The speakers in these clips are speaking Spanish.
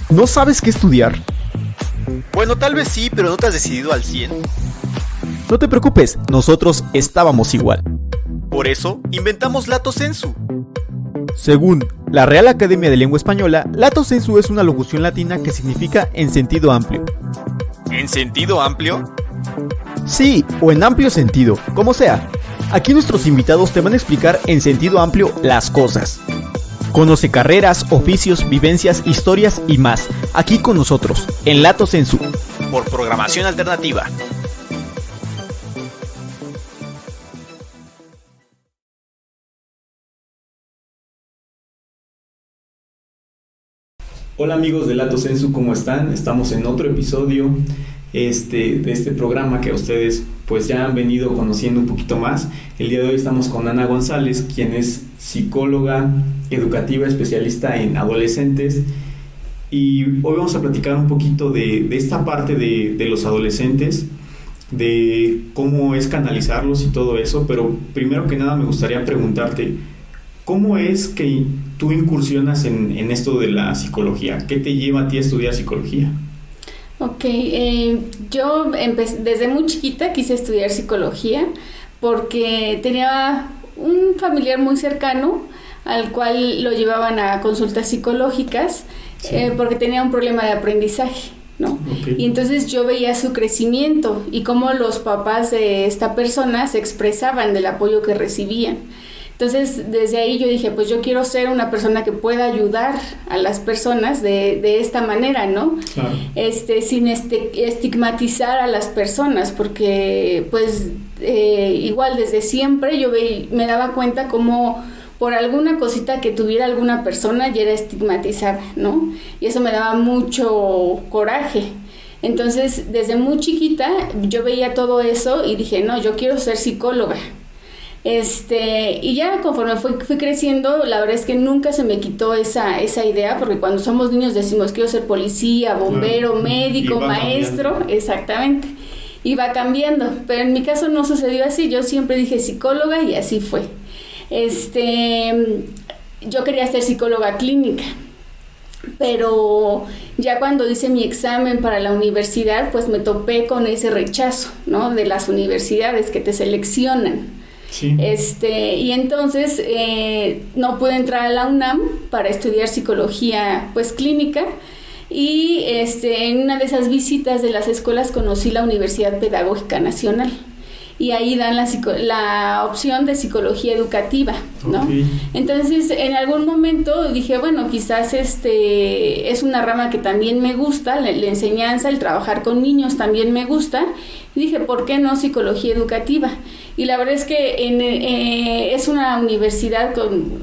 ¿No sabes qué estudiar? Bueno, tal vez sí, pero no te has decidido al 100. No te preocupes, nosotros estábamos igual. Por eso, inventamos Lato Sensu. Según la Real Academia de Lengua Española, lato sensu es una locución latina que significa en sentido amplio. ¿En sentido amplio? Sí, o en amplio sentido, como sea. Aquí nuestros invitados te van a explicar en sentido amplio las cosas. Conoce carreras, oficios, vivencias, historias y más, aquí con nosotros, en Lato Sensu. Por Programación Alternativa. Hola amigos de Lato Sensu, ¿cómo están? Estamos en otro episodio de este programa que ustedes pues ya han venido conociendo un poquito más. El día de hoy estamos con Ana González, quien es psicóloga educativa especialista en adolescentes, y hoy vamos a platicar un poquito de esta parte de los adolescentes, de cómo es canalizarlos y todo eso. Pero primero que nada me gustaría preguntarte, ¿cómo es que tú incursionas en esto de la psicología? ¿Qué te lleva a ti a estudiar psicología? Ok, yo desde muy chiquita quise estudiar psicología porque tenía un familiar muy cercano al cual lo llevaban a consultas psicológicas, sí. Porque tenía un problema de aprendizaje, ¿no? Okay. Y entonces yo veía su crecimiento y cómo los papás de esta persona se expresaban del apoyo que recibían. Entonces, desde ahí yo dije, pues yo quiero ser una persona que pueda ayudar a las personas de esta manera, ¿no? Claro. Sin estigmatizar a las personas, porque pues igual desde siempre yo me daba cuenta como por alguna cosita que tuviera alguna persona ya era estigmatizada, ¿no? Y eso me daba mucho coraje. Entonces, desde muy chiquita yo veía todo eso y dije, no, yo quiero ser psicóloga. Y ya conforme fui creciendo, la verdad es que nunca se me quitó esa idea, porque cuando somos niños decimos quiero ser policía, bombero, médico, maestro, cambiando. Exactamente, y va cambiando, pero en mi caso no sucedió así. Yo siempre dije psicóloga y así fue. Yo quería ser psicóloga clínica, pero ya cuando hice mi examen para la universidad, pues me topé con ese rechazo, ¿no? De las universidades que te seleccionan. Sí. Y entonces no pude entrar a la UNAM para estudiar psicología pues clínica, y en una de esas visitas de las escuelas conocí la Universidad Pedagógica Nacional, y ahí dan la opción de psicología educativa, ¿no? Okay. Entonces en algún momento dije, bueno, quizás es una rama que también me gusta, la enseñanza, el trabajar con niños también me gusta, y dije, ¿por qué no psicología educativa? Y la verdad es que es una universidad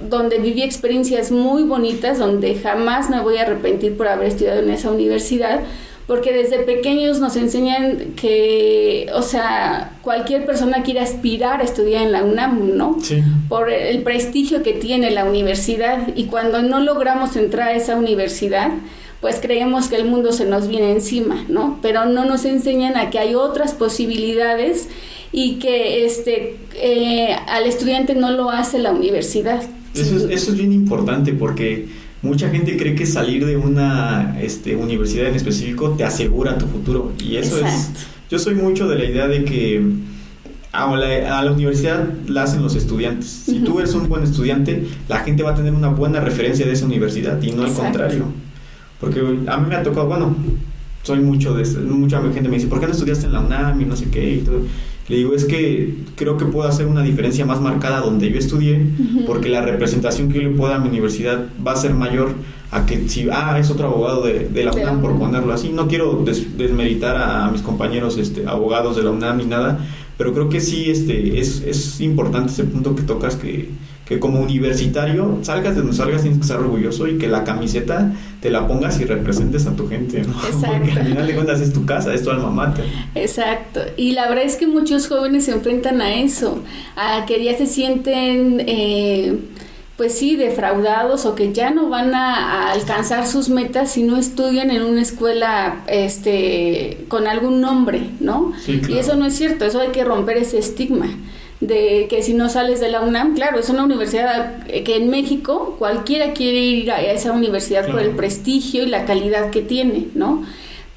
donde viví experiencias muy bonitas, donde jamás me voy a arrepentir por haber estudiado en esa universidad, porque desde pequeños nos enseñan que, o sea, cualquier persona quiere aspirar a estudiar en la UNAM, ¿no? Sí. Por el prestigio que tiene la universidad, y cuando no logramos entrar a esa universidad, pues creemos que el mundo se nos viene encima, ¿no? Pero no nos enseñan a que hay otras posibilidades y que al estudiante no lo hace la universidad. Eso es bien importante, porque mucha gente cree que salir de una universidad en específico te asegura tu futuro, y eso Exacto. Yo soy mucho de la idea de que a la universidad la hacen los estudiantes. Si tú eres un buen estudiante, la gente va a tener una buena referencia de esa universidad, y no Exacto. al contrario. Porque a mí me ha tocado, bueno, soy mucha gente me dice, ¿por qué no estudiaste en la UNAM y no sé qué y todo? Le digo, es que creo que puedo hacer una diferencia más marcada donde yo estudié, porque la representación que yo le puedo dar a mi universidad va a ser mayor a que si es otro abogado de la UNAM, por ponerlo así. No quiero desmeritar a mis compañeros abogados de la UNAM ni nada, pero creo que sí es importante ese punto que tocas, que como universitario, salgas de donde salgas, tienes que estar orgulloso, y que la camiseta te la pongas y representes a tu gente, ¿no? Exacto. Porque al final de cuentas es tu casa, es tu alma mater. Exacto. Y la verdad es que muchos jóvenes se enfrentan a eso, a que ya se sienten pues sí, defraudados, o que ya no van a alcanzar sus metas si no estudian en una escuela con algún nombre, ¿no? Sí, claro. Y eso no es cierto, eso hay que romper ese estigma de que si no sales de la UNAM, claro, es una universidad que en México cualquiera quiere ir a esa universidad por el prestigio y la calidad que tiene, ¿no?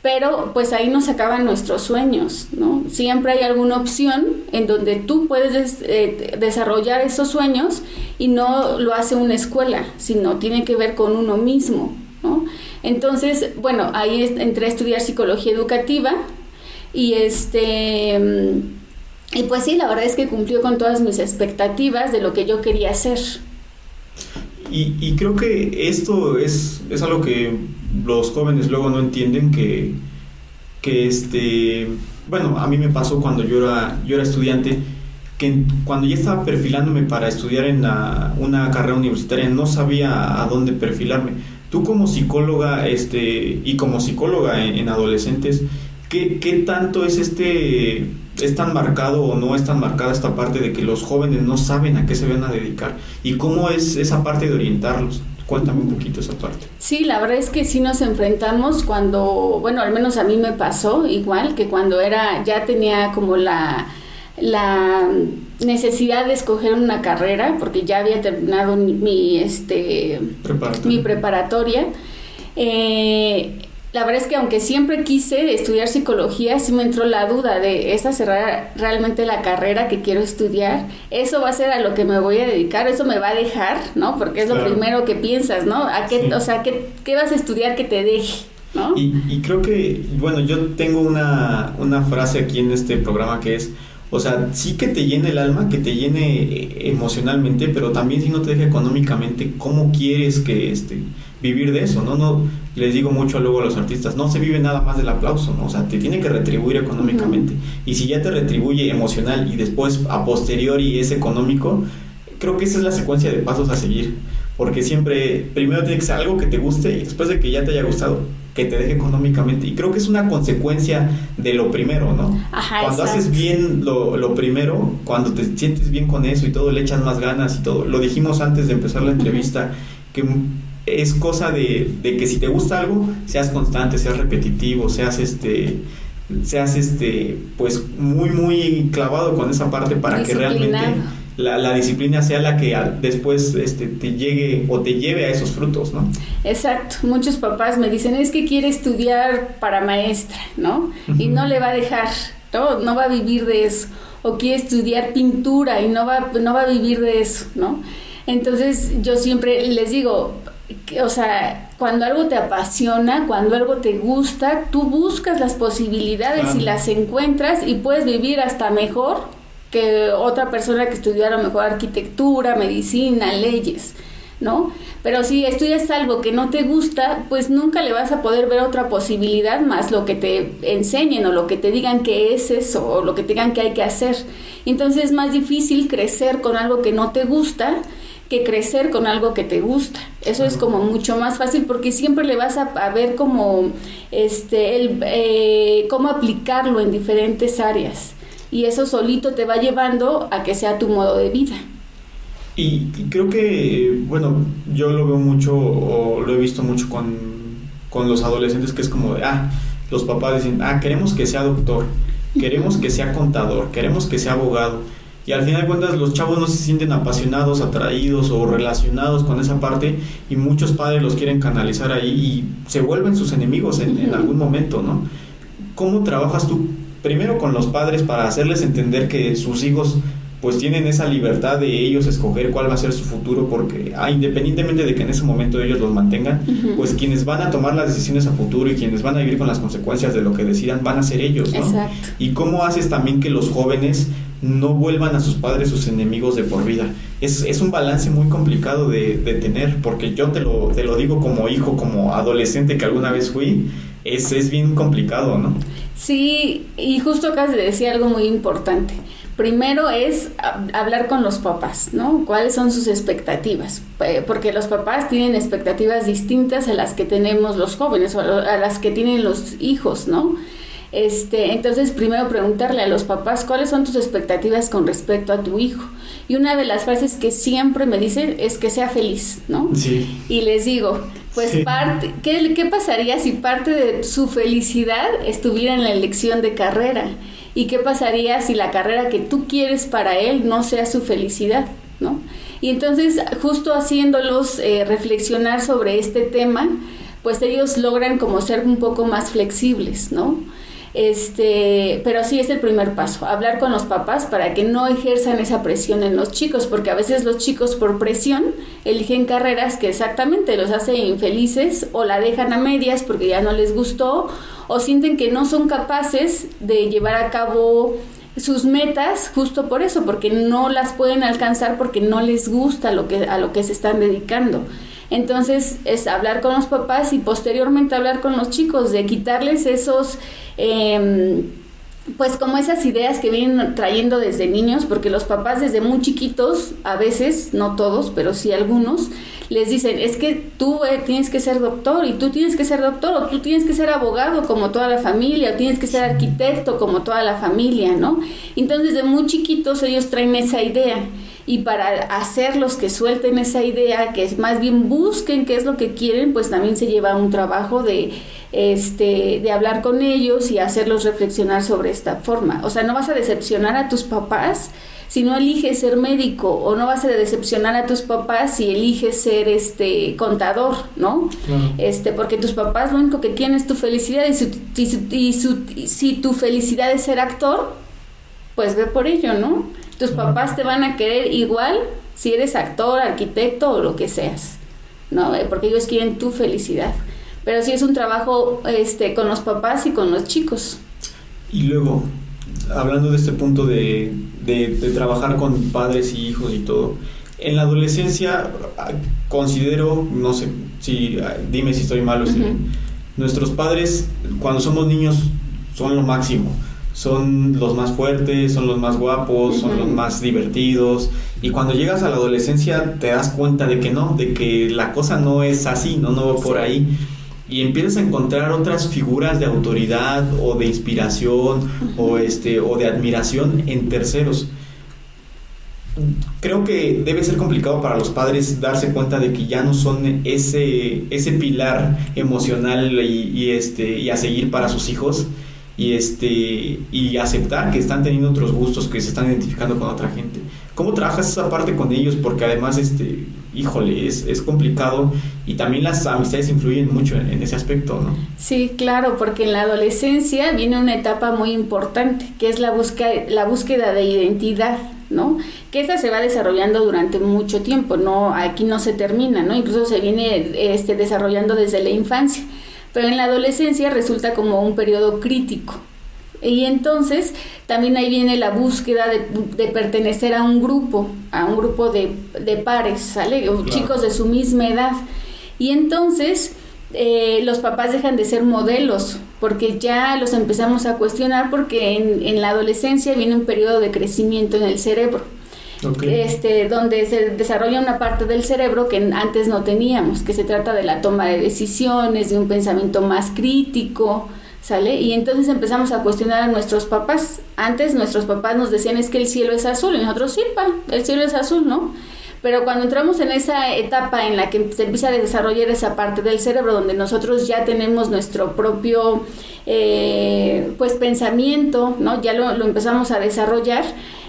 Pero pues ahí no se acaban nuestros sueños, ¿no? Siempre hay alguna opción en donde tú puedes desarrollar esos sueños y no lo hace una escuela, sino tiene que ver con uno mismo, ¿no? Entonces, bueno, ahí entré a estudiar psicología educativa y y pues sí, la verdad es que cumplió con todas mis expectativas de lo que yo quería hacer. Y creo que esto es algo que los jóvenes luego no entienden, que bueno, a mí me pasó cuando yo era estudiante, que cuando ya estaba perfilándome para estudiar en una carrera universitaria, no sabía a dónde perfilarme. Tú como psicóloga y como psicóloga en adolescentes, ¿qué tanto es tan marcado o no es tan marcada esta parte de que los jóvenes no saben a qué se van a dedicar? ¿Y cómo es esa parte de orientarlos? Cuéntame un poquito esa parte. Sí, la verdad es que sí nos enfrentamos cuando, bueno, al menos a mí me pasó igual, que cuando ya tenía como la necesidad de escoger una carrera, porque ya había terminado mi preparatoria. La verdad es que aunque siempre quise estudiar psicología, sí me entró la duda de, ¿esta será realmente la carrera que quiero estudiar? ¿Eso va a ser a lo que me voy a dedicar? ¿Eso me va a dejar? ¿No? Porque es lo primero que piensas, ¿no? O sea, ¿qué vas a estudiar que te deje? ¿No? Y creo que, bueno, yo tengo una frase aquí en este programa que es, o sea, sí que te llene el alma, que te llene emocionalmente, pero también si no te deja económicamente, ¿cómo quieres que vivir de eso? No les digo mucho luego a los artistas, no se vive nada más del aplauso, ¿no? O sea, te tiene que retribuir económicamente. Y si ya te retribuye emocional y después a posteriori es económico, creo que esa es la secuencia de pasos a seguir, porque siempre primero tiene que ser algo que te guste y después de que ya te haya gustado, que te deje económicamente. Y creo que es una consecuencia de lo primero, ¿no? Ajá, cuando exacto. haces bien lo primero, cuando te sientes bien con eso y todo, le echas más ganas y todo. Lo dijimos antes de empezar la entrevista, que es cosa de que si te gusta algo, seas constante, seas repetitivo, seas pues muy muy clavado con esa parte para que realmente la disciplina sea la que después te llegue o te lleve a esos frutos, ¿no? Exacto. Muchos papás me dicen, es que quiere estudiar para maestra, ¿no? Y no le va a dejar, no va a vivir de eso. O quiere estudiar pintura y no va a vivir de eso, ¿no? Entonces yo siempre les digo, o sea, cuando algo te apasiona, cuando algo te gusta, tú buscas las posibilidades y las encuentras y puedes vivir hasta mejor que otra persona que estudió a lo mejor arquitectura, medicina, leyes, ¿no? Pero si estudias algo que no te gusta, pues nunca le vas a poder ver otra posibilidad más lo que te enseñen o lo que te digan que es eso o lo que te digan que hay que hacer. Entonces es más difícil crecer con algo que no te gusta que crecer con algo que te gusta. Eso es como mucho más fácil porque siempre le vas a ver como cómo aplicarlo en diferentes áreas y eso solito te va llevando a que sea tu modo de vida. Y creo que, bueno, yo lo veo mucho o lo he visto mucho con los adolescentes, que es como de, los papás dicen, queremos que sea doctor, queremos que sea contador, queremos que sea abogado. Y al final de cuentas los chavos no se sienten apasionados, atraídos o relacionados con esa parte y muchos padres los quieren canalizar ahí y se vuelven sus enemigos en algún momento, ¿no? ¿Cómo trabajas tú primero con los padres para hacerles entender que sus hijos pues tienen esa libertad de ellos escoger cuál va a ser su futuro? Porque independientemente de que en ese momento ellos los mantengan, pues quienes van a tomar las decisiones a futuro y quienes van a vivir con las consecuencias de lo que decidan van a ser ellos, ¿no? Exacto. ¿Y cómo haces también que los jóvenes no vuelvan a sus padres sus enemigos de por vida? Es un balance muy complicado de tener, porque yo te lo digo como hijo, como adolescente que alguna vez fui, es bien complicado, ¿no? Sí, y justo acabas de decir algo muy importante. Primero es hablar con los papás, ¿no? ¿Cuáles son sus expectativas? Porque los papás tienen expectativas distintas a las que tenemos los jóvenes o a las que tienen los hijos, ¿no? Entonces primero preguntarle a los papás cuáles son tus expectativas con respecto a tu hijo. Y una de las frases que siempre me dicen es que sea feliz, ¿no? Sí. Y les digo, pues sí. ¿Qué pasaría si parte de su felicidad estuviera en la elección de carrera? ¿Y qué pasaría si la carrera que tú quieres para él no sea su felicidad, ¿no? Y entonces, justo haciéndolos reflexionar sobre este tema, pues ellos logran como ser un poco más flexibles, ¿no? Pero sí es el primer paso, hablar con los papás para que no ejerzan esa presión en los chicos, porque a veces los chicos por presión eligen carreras que exactamente los hacen infelices, o la dejan a medias porque ya no les gustó, o sienten que no son capaces de llevar a cabo sus metas justo por eso, porque no las pueden alcanzar porque no les gusta a lo que se están dedicando. Entonces es hablar con los papás y posteriormente hablar con los chicos, de quitarles esos, pues como esas ideas que vienen trayendo desde niños, porque los papás desde muy chiquitos, a veces, no todos, pero sí algunos, les dicen, es que tú tienes que ser doctor, y tú tienes que ser doctor, o tú tienes que ser abogado como toda la familia, o tienes que ser arquitecto como toda la familia, ¿no? Entonces desde muy chiquitos ellos traen esa idea. Y para hacerlos que suelten esa idea, que más bien busquen qué es lo que quieren, pues también se lleva un trabajo de hablar con ellos y hacerlos reflexionar sobre esta forma. O sea, no vas a decepcionar a tus papás si no eliges ser médico, o no vas a decepcionar a tus papás si eliges ser contador, ¿no? Porque tus papás lo único que quieren es tu felicidad, y si tu felicidad es ser actor, pues ve por ello, ¿no? Tus papás te van a querer igual si eres actor, arquitecto o lo que seas, ¿no? Porque ellos quieren tu felicidad. Pero sí es un trabajo con los papás y con los chicos. Y luego, hablando de este punto de trabajar con padres y hijos y todo, en la adolescencia considero, no sé, dime si estoy mal o si nuestros padres cuando somos niños son lo máximo. Son los más fuertes, son los más guapos, son los más divertidos, y cuando llegas a la adolescencia te das cuenta de que no, de que la cosa no es así, no va por ahí, y empiezas a encontrar otras figuras de autoridad o de inspiración o de admiración en terceros. Creo que debe ser complicado para los padres darse cuenta de que ya no son ese pilar emocional y a seguir para sus hijos. Y aceptar que están teniendo otros gustos, que se están identificando con otra gente. ¿Cómo trabajas esa parte con ellos? Porque además, híjole, es complicado, y también las amistades influyen mucho en ese aspecto, ¿no? Sí, claro, porque en la adolescencia viene una etapa muy importante, que es la búsqueda de identidad, ¿no? Que esta se va desarrollando durante mucho tiempo, ¿no? Aquí no se termina, ¿no? Incluso se viene desarrollando desde la infancia. Pero en la adolescencia resulta como un periodo crítico. Y entonces también ahí viene la búsqueda de pertenecer a un grupo de pares, ¿sale? Claro. Chicos de su misma edad. Y entonces los papás dejan de ser modelos, porque ya los empezamos a cuestionar, porque en la adolescencia viene un periodo de crecimiento en el cerebro. Okay. Donde se desarrolla una parte del cerebro que antes no teníamos, que se trata de la toma de decisiones, de un pensamiento más crítico, ¿sale? Y entonces empezamos a cuestionar a nuestros papás. Antes nuestros papás nos decían, es que el cielo es azul, y nosotros, sí, el cielo es azul, ¿no? Pero cuando entramos en esa etapa en la que se empieza a desarrollar esa parte del cerebro, donde nosotros ya tenemos nuestro propio pues pensamiento, ¿no? Ya lo empezamos a desarrollar.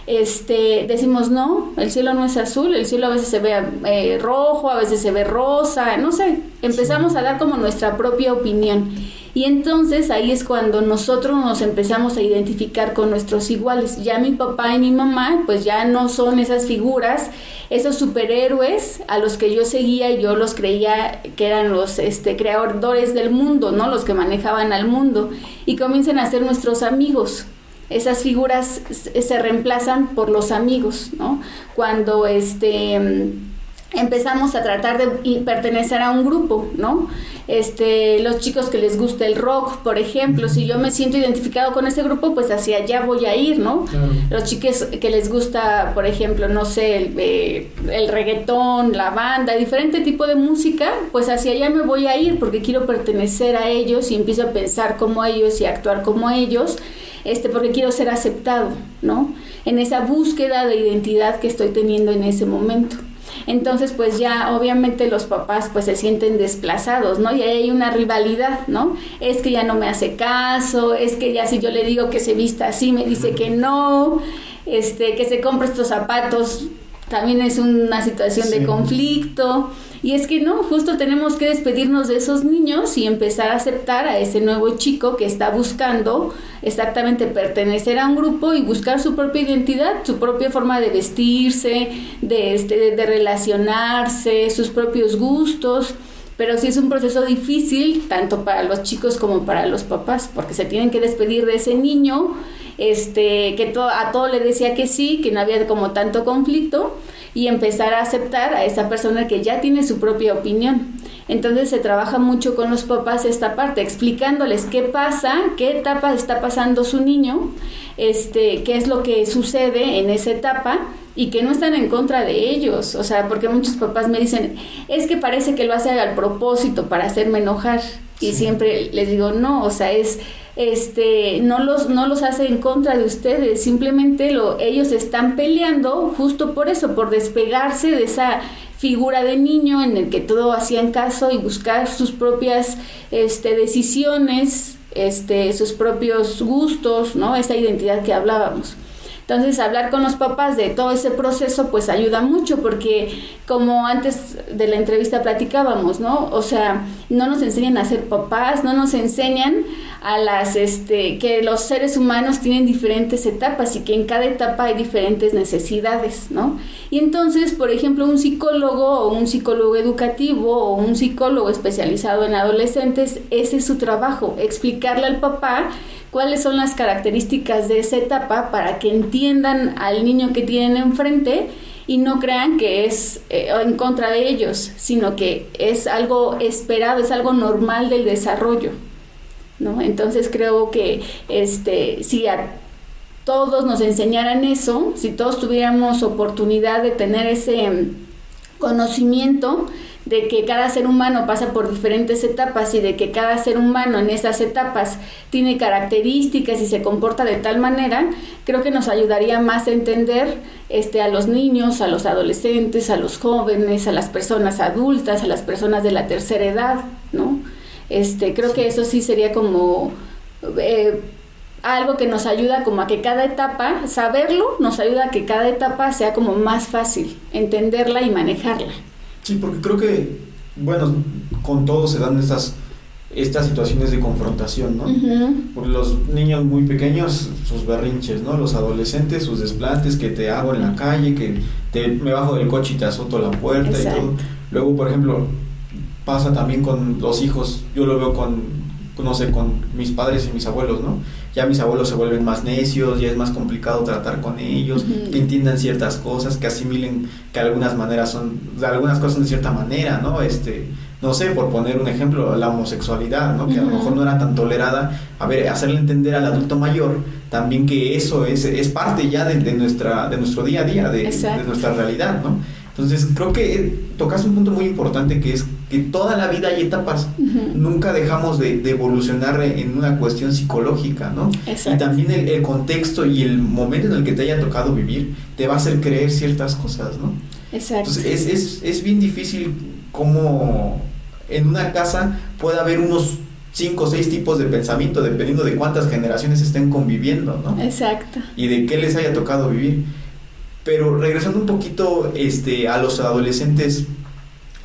Decimos, no, el cielo no es azul, el cielo a veces se ve rojo, a veces se ve rosa, no sé, empezamos a dar como nuestra propia opinión, y entonces ahí es cuando nosotros nos empezamos a identificar con nuestros iguales. Ya mi papá y mi mamá pues ya no son esas figuras, esos superhéroes a los que yo seguía, y yo los creía que eran los creadores del mundo, ¿no? Los que manejaban al mundo, y comienzan a ser nuestros amigos. Esas figuras se reemplazan por los amigos, ¿no? Cuando empezamos a tratar de pertenecer a un grupo, ¿no? Los chicos que les gusta el rock, por ejemplo, si yo me siento identificado con ese grupo, pues hacia allá voy a ir, ¿no? Claro. Los chicos que les gusta, por ejemplo, no sé, el reggaetón, la banda, diferente tipo de música, pues hacia allá me voy a ir porque quiero pertenecer a ellos y empiezo a pensar como ellos y a actuar como ellos. Porque quiero ser aceptado, ¿no? En esa búsqueda de identidad que estoy teniendo en ese momento. Entonces pues ya obviamente los papás pues se sienten desplazados, ¿no? Y ahí hay una rivalidad, ¿no? Es que ya no me hace caso, es que ya si yo le digo que se vista así me dice que no, que se compre estos zapatos también es una situación de conflicto. Y es que no, justo tenemos que despedirnos de esos niños y empezar a aceptar a ese nuevo chico que está buscando exactamente pertenecer a un grupo y buscar su propia identidad, su propia forma de vestirse, de relacionarse, sus propios gustos. Pero sí es un proceso difícil, tanto para los chicos como para los papás, porque se tienen que despedir de ese niño, que a todo le decía que sí, que no había como tanto conflicto, y empezar a aceptar a esa persona que ya tiene su propia opinión. Entonces se trabaja mucho con los papás esta parte, explicándoles qué pasa, qué etapa está pasando su niño, qué es lo que sucede en esa etapa, y que no están en contra de ellos, o sea, porque muchos papás me dicen, es que parece que lo hace al propósito para hacerme enojar, y siempre les digo, no, o sea, no los hace en contra de ustedes, simplemente ellos están peleando justo por eso, por despegarse de esa figura de niño en el que todo hacían caso y buscar sus propias decisiones, sus propios gustos, ¿no? Esa identidad que hablábamos. Entonces, hablar con los papás de todo ese proceso, pues ayuda mucho, porque como antes de la entrevista platicábamos, ¿no? O sea, no nos enseñan a ser papás, no nos enseñan que los seres humanos tienen diferentes etapas y que en cada etapa hay diferentes necesidades, ¿no? Y entonces, por ejemplo, un psicólogo o un psicólogo educativo o un psicólogo especializado en adolescentes, ese es su trabajo, explicarle al papá cuáles son las características de esa etapa para que entiendan al niño que tienen enfrente y no crean que es en contra de ellos, sino que es algo esperado, es algo normal del desarrollo, ¿no? Entonces creo que si a todos nos enseñaran eso, si todos tuviéramos oportunidad de tener ese conocimiento de que cada ser humano pasa por diferentes etapas y de que cada ser humano en esas etapas tiene características y se comporta de tal manera, creo que nos ayudaría más a entender a los niños, a los adolescentes, a los jóvenes, a las personas adultas, a las personas de la tercera edad, ¿no? Creo que eso sí sería como algo que nos ayuda como a que cada etapa, saberlo, nos ayuda a que cada etapa sea como más fácil entenderla y manejarla. Sí, porque creo que, bueno, con todo se dan estas situaciones de confrontación, ¿no? Uh-huh. Por los niños muy pequeños, sus berrinches, ¿no? Los adolescentes, sus desplantes, que te hago en la calle, que me bajo del coche y te azoto la puerta. Exacto. Y todo. Luego, por ejemplo, pasa también con los hijos, yo lo veo con mis padres y mis abuelos, ¿no? Ya mis abuelos se vuelven más necios, ya es más complicado tratar con ellos, uh-huh. Que entiendan ciertas cosas, que asimilen que algunas cosas son de cierta manera, ¿no? No sé, por poner un ejemplo, la homosexualidad, ¿no? Que uh-huh. A lo mejor no era tan tolerada, hacerle entender al adulto mayor también que eso es parte ya de nuestro día a día, de nuestra realidad, ¿no? Entonces creo que tocas un punto muy importante, que es que toda la vida hay etapas, uh-huh. Nunca dejamos de evolucionar en una cuestión psicológica, ¿no? Exacto. Y también el contexto y el momento en el que te haya tocado vivir te va a hacer creer ciertas cosas, ¿no? Exacto. Entonces es bien difícil cómo en una casa puede haber unos 5 o 6 tipos de pensamiento, dependiendo de cuántas generaciones estén conviviendo, ¿no? Exacto. Y de qué les haya tocado vivir. Pero regresando un poquito a los adolescentes,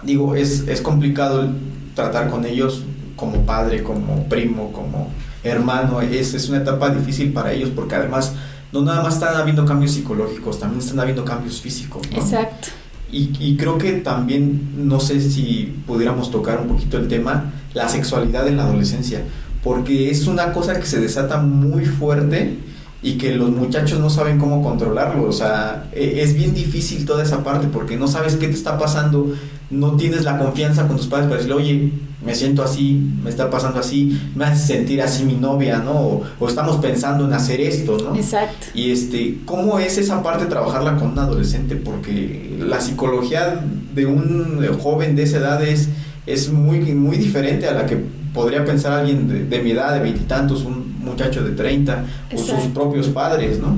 digo, es complicado tratar con ellos como padre, como primo, como hermano. Es una etapa difícil para ellos, porque además no nada más están habiendo cambios psicológicos, también están habiendo cambios físicos, ¿no? Exacto. Y creo que también, no sé si pudiéramos tocar un poquito el tema, la sexualidad en la adolescencia, porque es una cosa que se desata muy fuerte y que los muchachos no saben cómo controlarlo. O sea, es bien difícil toda esa parte, porque no sabes qué te está pasando, no tienes la confianza con tus padres para decirle, oye, me siento así, me está pasando así, me hace sentir así mi novia, ¿no? O estamos pensando en hacer esto, ¿no? Exacto. Y ¿cómo es esa parte trabajarla con un adolescente? Porque la psicología de un joven de esa edad es muy, muy diferente a la que podría pensar alguien de mi edad, de 20 y tantos, un muchacho de 30, o sus propios padres, ¿no?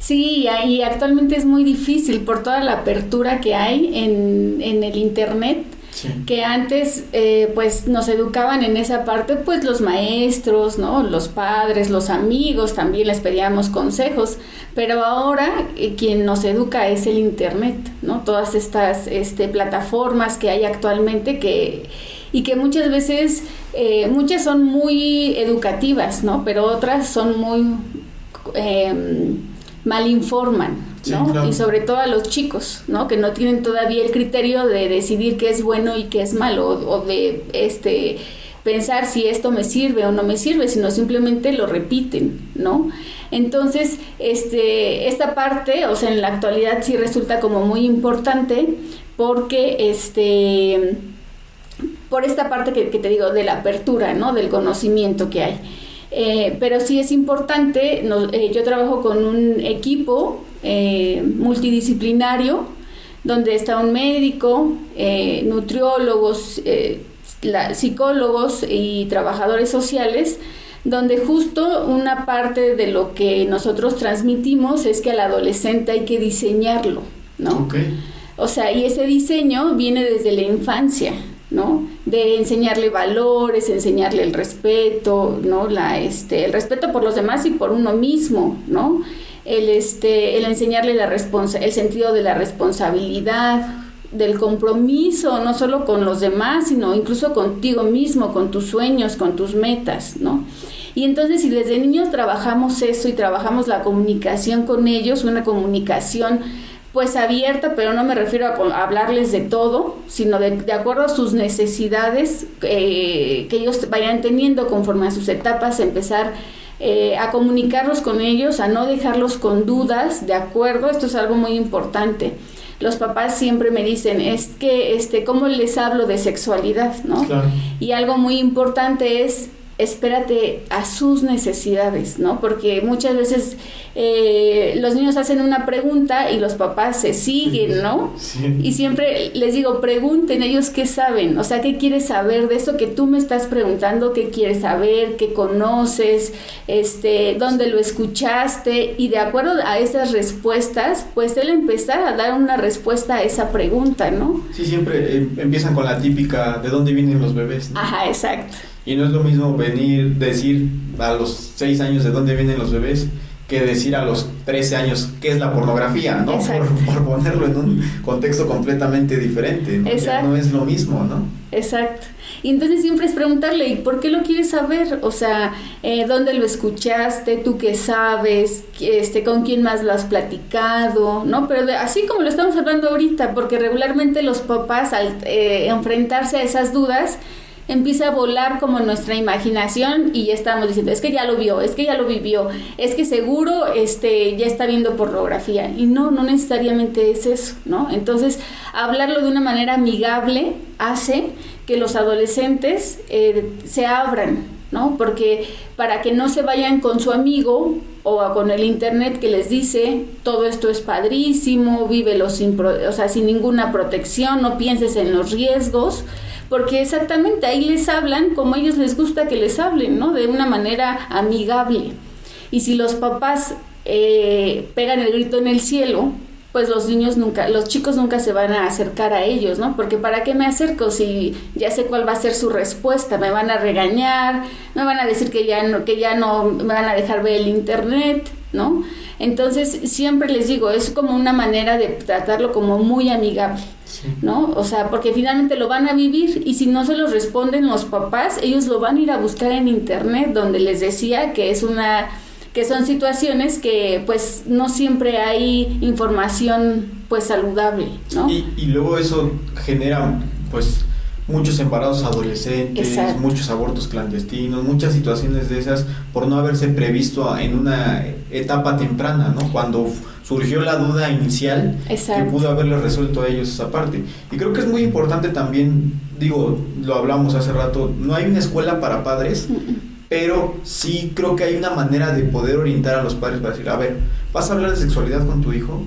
Sí, y actualmente es muy difícil por toda la apertura que hay en el internet, sí. Que antes pues nos educaban en esa parte, pues los maestros, ¿no? Los padres, los amigos, también les pedíamos consejos, pero ahora quien nos educa es el internet, ¿no? Todas estas plataformas que hay actualmente y que muchas veces, muchas son muy educativas, ¿no? Pero otras son muy mal informan, ¿no? Sí, claro. Y sobre todo a los chicos, ¿no? Que no tienen todavía el criterio de decidir qué es bueno y qué es malo, o de pensar si esto me sirve o no me sirve, sino simplemente lo repiten, ¿no? Entonces, esta parte, o sea, en la actualidad sí resulta como muy importante porque por esta parte que te digo de la apertura, ¿no? Del conocimiento que hay. Pero sí es importante, yo trabajo con un equipo multidisciplinario donde está un médico, nutriólogos, psicólogos y trabajadores sociales, donde justo una parte de lo que nosotros transmitimos es que al adolescente hay que diseñarlo, ¿no? Okay. O sea, y ese diseño viene desde la infancia, ¿no? De enseñarle valores, enseñarle el respeto, ¿no? El respeto por los demás y por uno mismo, ¿no? El enseñarle el sentido de la responsabilidad, del compromiso, no solo con los demás, sino incluso contigo mismo, con tus sueños, con tus metas, ¿no? Y entonces, si desde niños trabajamos eso y trabajamos la comunicación con ellos, una comunicación pues abierta, pero no me refiero a hablarles de todo, sino de acuerdo a sus necesidades que ellos vayan teniendo conforme a sus etapas, empezar a comunicarlos con ellos, a no dejarlos con dudas, ¿de acuerdo? Esto es algo muy importante. Los papás siempre me dicen, es que, ¿cómo les hablo de sexualidad, no? Claro. Y algo muy importante es, espérate a sus necesidades, ¿no? Porque muchas veces los niños hacen una pregunta y los papás se siguen, ¿no? Sí. Y siempre les digo, pregunten ellos qué saben, o sea, qué quieres saber de eso que tú me estás preguntando, qué quieres saber, qué conoces, dónde lo escuchaste, y de acuerdo a esas respuestas, pues él empezar a dar una respuesta a esa pregunta, ¿no? Sí, siempre empiezan con la típica, ¿de dónde vienen los bebés?, ¿no? Ajá, exacto. Y no es lo mismo decir a los 6 años de dónde vienen los bebés que decir a los 13 años qué es la pornografía, ¿no? Por ponerlo en un contexto completamente diferente, ¿no? Ya no es lo mismo, ¿no? Exacto. Y entonces siempre es preguntarle, ¿y por qué lo quieres saber? O sea, ¿dónde lo escuchaste? ¿Tú qué sabes? ¿Con quién más lo has platicado? ¿No? Pero así como lo estamos hablando ahorita, porque regularmente los papás al enfrentarse a esas dudas empieza a volar como nuestra imaginación y ya estamos diciendo, es que ya lo vio, es que ya lo vivió, es que seguro ya está viendo pornografía, y no necesariamente es eso, ¿no? Entonces, hablarlo de una manera amigable hace que los adolescentes se abran, ¿no? Porque para que no se vayan con su amigo o con el internet que les dice, todo esto es padrísimo, vívelo sin ninguna protección, no pienses en los riesgos, porque exactamente ahí les hablan como a ellos les gusta que les hablen, ¿no? De una manera amigable. Y si los papás pegan el grito en el cielo, pues los chicos nunca se van a acercar a ellos, ¿no? Porque ¿para qué me acerco si ya sé cuál va a ser su respuesta? Me van a regañar, me van a decir que ya no me van a dejar ver el internet, ¿no? Entonces siempre les digo, es como una manera de tratarlo como muy amigable, ¿no? O sea, porque finalmente lo van a vivir, y si no se los responden los papás, ellos lo van a ir a buscar en internet, donde les decía que son situaciones que pues no siempre hay información pues saludable, ¿no? Y luego eso genera pues muchos embarazos adolescentes, exacto, muchos abortos clandestinos, muchas situaciones de esas por no haberse previsto en una etapa temprana, ¿no? Cuando surgió la duda inicial, exacto, que pudo haberles resuelto a ellos esa parte. Y creo que es muy importante también, lo hablamos hace rato, no hay una escuela para padres, pero sí creo que hay una manera de poder orientar a los padres para decir, a ver, ¿vas a hablar de sexualidad con tu hijo?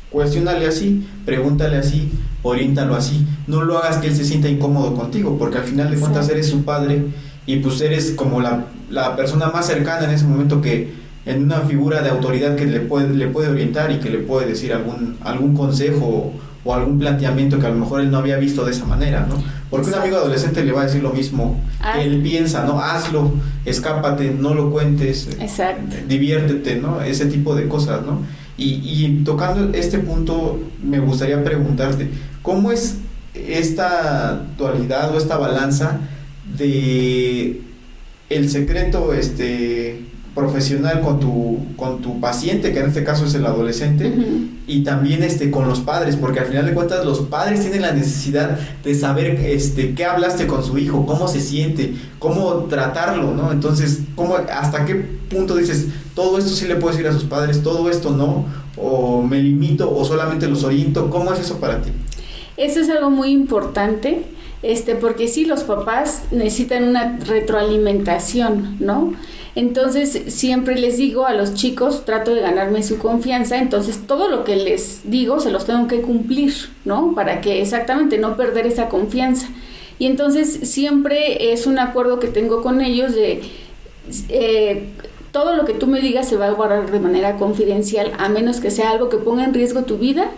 Cuestiónale así, pregúntale así, oriéntalo así, no lo hagas que él se sienta incómodo contigo, porque al final de cuentas eres su padre y pues eres como la persona más cercana en ese momento que en una figura de autoridad que le puede orientar y que le puede decir algún consejo o algún planteamiento que a lo mejor él no había visto de esa manera, ¿no? Porque un amigo adolescente le va a decir lo mismo que él piensa, ¿no? Hazlo, escápate, no lo cuentes, diviértete, ¿no? Ese tipo de cosas, ¿no? Y tocando este punto, me gustaría preguntarte, ¿cómo es esta dualidad o esta balanza de el secreto profesional con tu paciente, que en este caso es el adolescente, uh-huh, y también con los padres, porque al final de cuentas los padres tienen la necesidad de saber qué hablaste con su hijo, cómo se siente, cómo tratarlo, ¿no? Entonces, hasta qué punto dices, todo esto sí le puedo decir a sus padres, todo esto no, o me limito, o solamente los oriento? ¿Cómo es eso para ti? Eso es algo muy importante, porque sí, los papás necesitan una retroalimentación, ¿no? Entonces siempre les digo a los chicos, trato de ganarme su confianza, entonces todo lo que les digo se los tengo que cumplir, ¿no? Para que exactamente no perder esa confianza. Y entonces siempre es un acuerdo que tengo con ellos de todo lo que tú me digas se va a guardar de manera confidencial, a menos que sea algo que ponga en riesgo tu vida.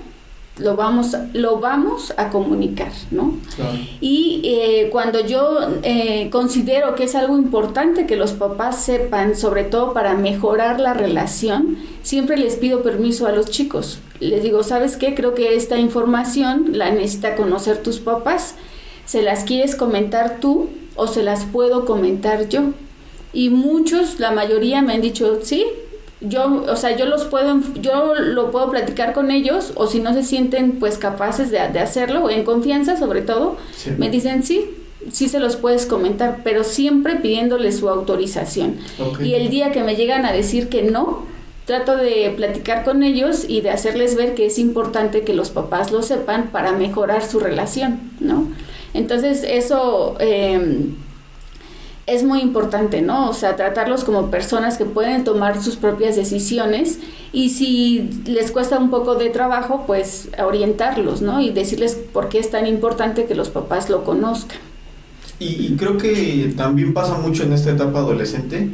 Lo vamos a comunicar, ¿no? Claro. Y cuando yo considero que es algo importante que los papás sepan, sobre todo para mejorar la relación, siempre les pido permiso a los chicos. Les digo, ¿sabes qué? Creo que esta información la necesita conocer tus papás. ¿Se las quieres comentar tú o se las puedo comentar yo? Y muchos, la mayoría me han dicho, sí. Yo lo puedo platicar con ellos, o si no se sienten pues capaces de hacerlo, en confianza sobre todo, sí, me dicen sí se los puedes comentar, pero siempre pidiéndoles su autorización. Okay. Y el día que me llegan a decir que no, trato de platicar con ellos y de hacerles ver que es importante que los papás lo sepan para mejorar su relación, ¿no? Entonces eso es muy importante, ¿no? O sea, tratarlos como personas que pueden tomar sus propias decisiones, y si les cuesta un poco de trabajo, pues orientarlos, ¿no? Y decirles por qué es tan importante que los papás lo conozcan. Y creo que también pasa mucho en esta etapa adolescente,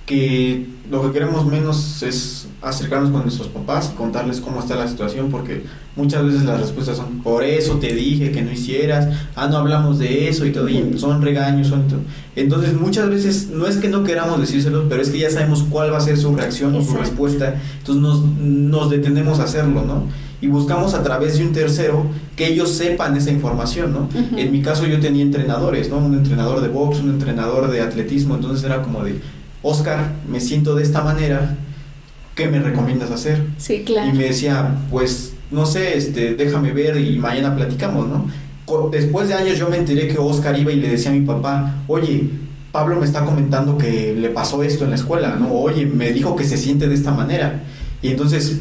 que lo que queremos menos es acercarnos con nuestros papás y contarles cómo está la situación, porque muchas veces las respuestas son, por eso te dije que no hicieras, no hablamos de eso y todo, y son regaños, todo. Entonces muchas veces no es que no queramos decírselos, pero es que ya sabemos cuál va a ser su reacción. Exacto. O su respuesta, entonces nos detenemos a hacerlo, ¿no? Y buscamos a través de un tercero que ellos sepan esa información, ¿no? Uh-huh. En mi caso yo tenía entrenadores, ¿no? Un entrenador de box, un entrenador de atletismo, entonces era como de, Oscar, me siento de esta manera, ¿qué me recomiendas hacer? Sí, claro. Y me decía, pues, no sé, déjame ver y mañana platicamos, ¿no? Después de años yo me enteré que Oscar iba y le decía a mi papá, oye, Pablo me está comentando que le pasó esto en la escuela, ¿no? Oye, me dijo que se siente de esta manera. Y entonces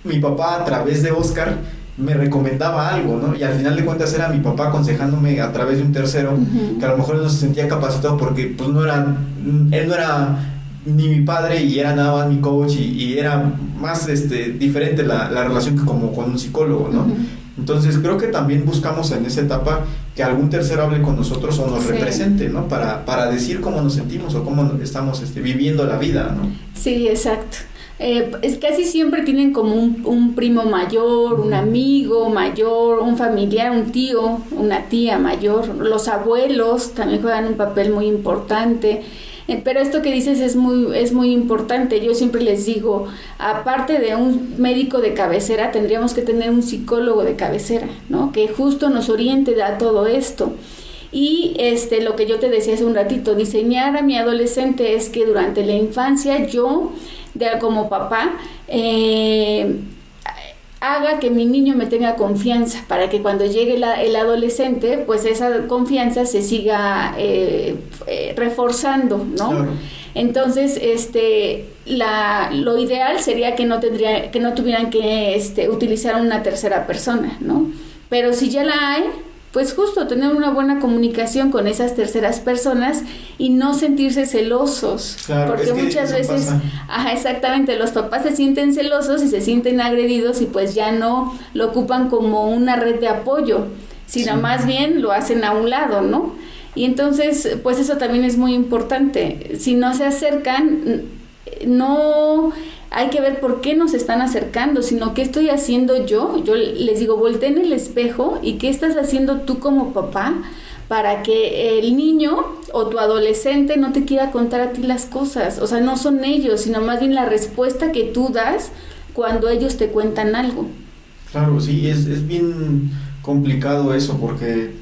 mi papá, a través de Oscar, me recomendaba algo, ¿no? Y al final de cuentas era mi papá aconsejándome a través de un tercero, uh-huh, que a lo mejor él no se sentía capacitado porque pues él no era ni mi padre y era nada más mi coach, y era más diferente la relación que como con un psicólogo, ¿no? Uh-huh. Entonces creo que también buscamos en esa etapa que algún tercero hable con nosotros o nos represente, ¿no? Para decir cómo nos sentimos o cómo estamos viviendo la vida, ¿no? Sí, exacto. Casi siempre tienen como un primo mayor, un amigo mayor, un familiar, un tío, una tía mayor. Los abuelos también juegan un papel muy importante. Pero esto que dices es muy importante. Yo siempre les digo, aparte de un médico de cabecera, tendríamos que tener un psicólogo de cabecera, ¿no? Que justo nos oriente a todo esto. Y lo que yo te decía hace un ratito, diseñar a mi adolescente es que durante la infancia yo, como papá, haga que mi niño me tenga confianza, para que cuando llegue el adolescente, pues esa confianza se siga reforzando, ¿no? Claro. Entonces, lo ideal sería que no tuvieran que utilizar una tercera persona, ¿no? Pero si ya la hay, pues justo tener una buena comunicación con esas terceras personas y no sentirse celosos. Claro, porque muchas veces, exactamente, los papás se sienten celosos y se sienten agredidos y pues ya no lo ocupan como una red de apoyo, sino más bien lo hacen a un lado, ¿no? Y entonces, pues eso también es muy importante. Si no se acercan, no hay que ver por qué nos están acercando, sino qué estoy haciendo yo. Yo les digo, voltea en el espejo y qué estás haciendo tú como papá para que el niño o tu adolescente no te quiera contar a ti las cosas. O sea, no son ellos, sino más bien la respuesta que tú das cuando ellos te cuentan algo. Claro, sí, es bien complicado eso, porque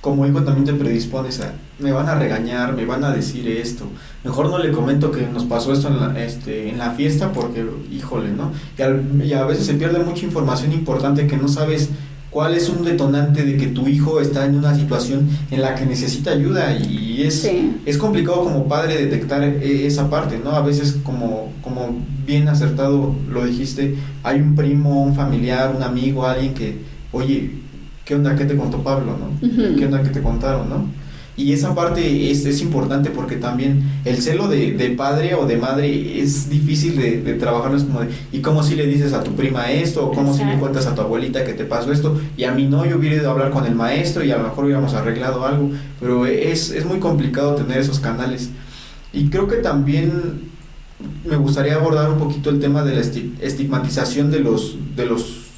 como hijo también te predispones a, me van a regañar, me van a decir esto, mejor no le comento que nos pasó esto en la fiesta porque, híjole, ¿no? Y a veces se pierde mucha información importante que no sabes cuál es un detonante de que tu hijo está en una situación en la que necesita ayuda, y es complicado como padre detectar esa parte, ¿no? A veces, como bien acertado lo dijiste, hay un primo, un familiar, un amigo, alguien que, oye, ¿qué onda? ¿Qué te contó Pablo, no? Uh-huh. ¿Qué onda? ¿Qué te contaron, no? Y esa parte es importante, porque también el celo de padre o de madre es difícil de trabajarlo. Es como de, ¿y cómo si le dices a tu prima esto? ¿O cómo si le cuentas a tu abuelita que te pasó esto? Y a mí no, yo hubiera ido a hablar con el maestro y a lo mejor hubiéramos arreglado algo. Pero es muy complicado tener esos canales. Y creo que también me gustaría abordar un poquito el tema de la estigmatización de los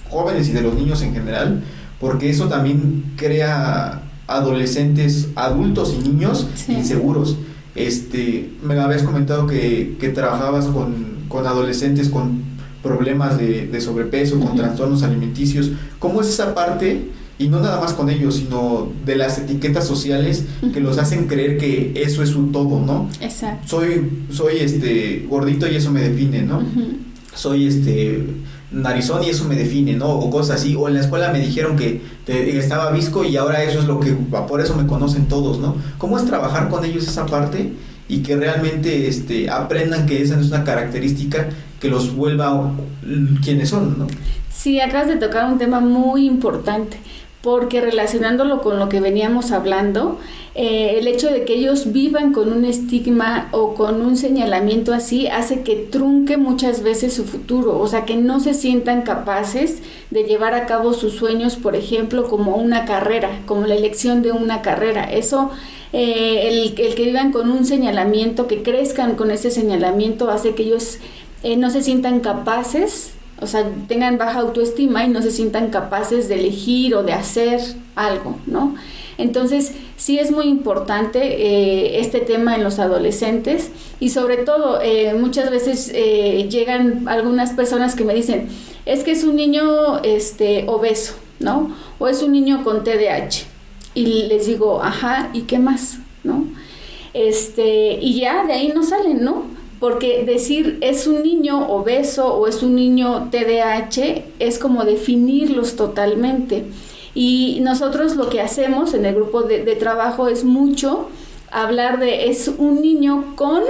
jóvenes y de los niños en general, porque eso también crea adolescentes, adultos y niños inseguros. Me habías comentado que trabajabas con adolescentes con problemas de sobrepeso, con trastornos alimenticios. ¿Cómo es esa parte? Y no nada más con ellos, sino de las etiquetas sociales que los hacen creer que eso es su todo, ¿no? Exacto. Soy gordito y eso me define, ¿no? Soy narizón y eso me define, ¿no? O cosas así. O en la escuela me dijeron que estaba visco y ahora eso es lo que, por eso me conocen todos, ¿no? ¿Cómo es trabajar con ellos esa parte y que realmente aprendan que esa no es una característica que los vuelva quienes son, ¿no? Sí, acabas de tocar un tema muy importante, porque relacionándolo con lo que veníamos hablando, el hecho de que ellos vivan con un estigma o con un señalamiento así hace que trunque muchas veces su futuro, o sea, que no se sientan capaces de llevar a cabo sus sueños, por ejemplo, como una carrera, como la elección de una carrera. Eso, el que vivan con un señalamiento, que crezcan con ese señalamiento, hace que ellos no se sientan capaces, o sea, tengan baja autoestima y no se sientan capaces de elegir o de hacer algo, ¿no? Entonces, sí es muy importante este tema en los adolescentes, y sobre todo, muchas veces llegan algunas personas que me dicen, es que es un niño obeso, ¿no? O es un niño con TDAH. Y les digo, ajá, ¿y qué más? ¿No? Y ya de ahí no salen, ¿no? Porque decir es un niño obeso o es un niño TDAH es como definirlos totalmente. Y nosotros lo que hacemos en el grupo de trabajo es mucho hablar de es un niño con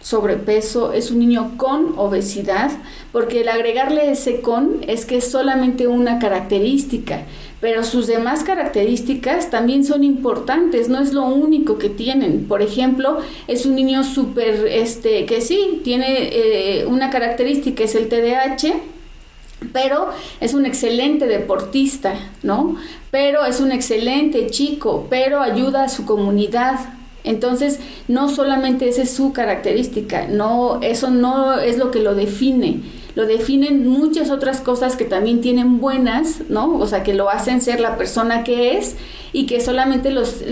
sobrepeso, es un niño con obesidad, porque el agregarle ese con es que es solamente una característica, pero sus demás características también son importantes, no es lo único que tienen. Por ejemplo, es un niño súper, que sí, tiene una característica, es el TDAH, pero es un excelente deportista, ¿no? Pero es un excelente chico, pero ayuda a su comunidad. Entonces, no solamente esa es su característica, no, eso no es lo que lo define. Lo definen muchas otras cosas que también tienen buenas, ¿no? O sea, que lo hacen ser la persona que es, y que solamente los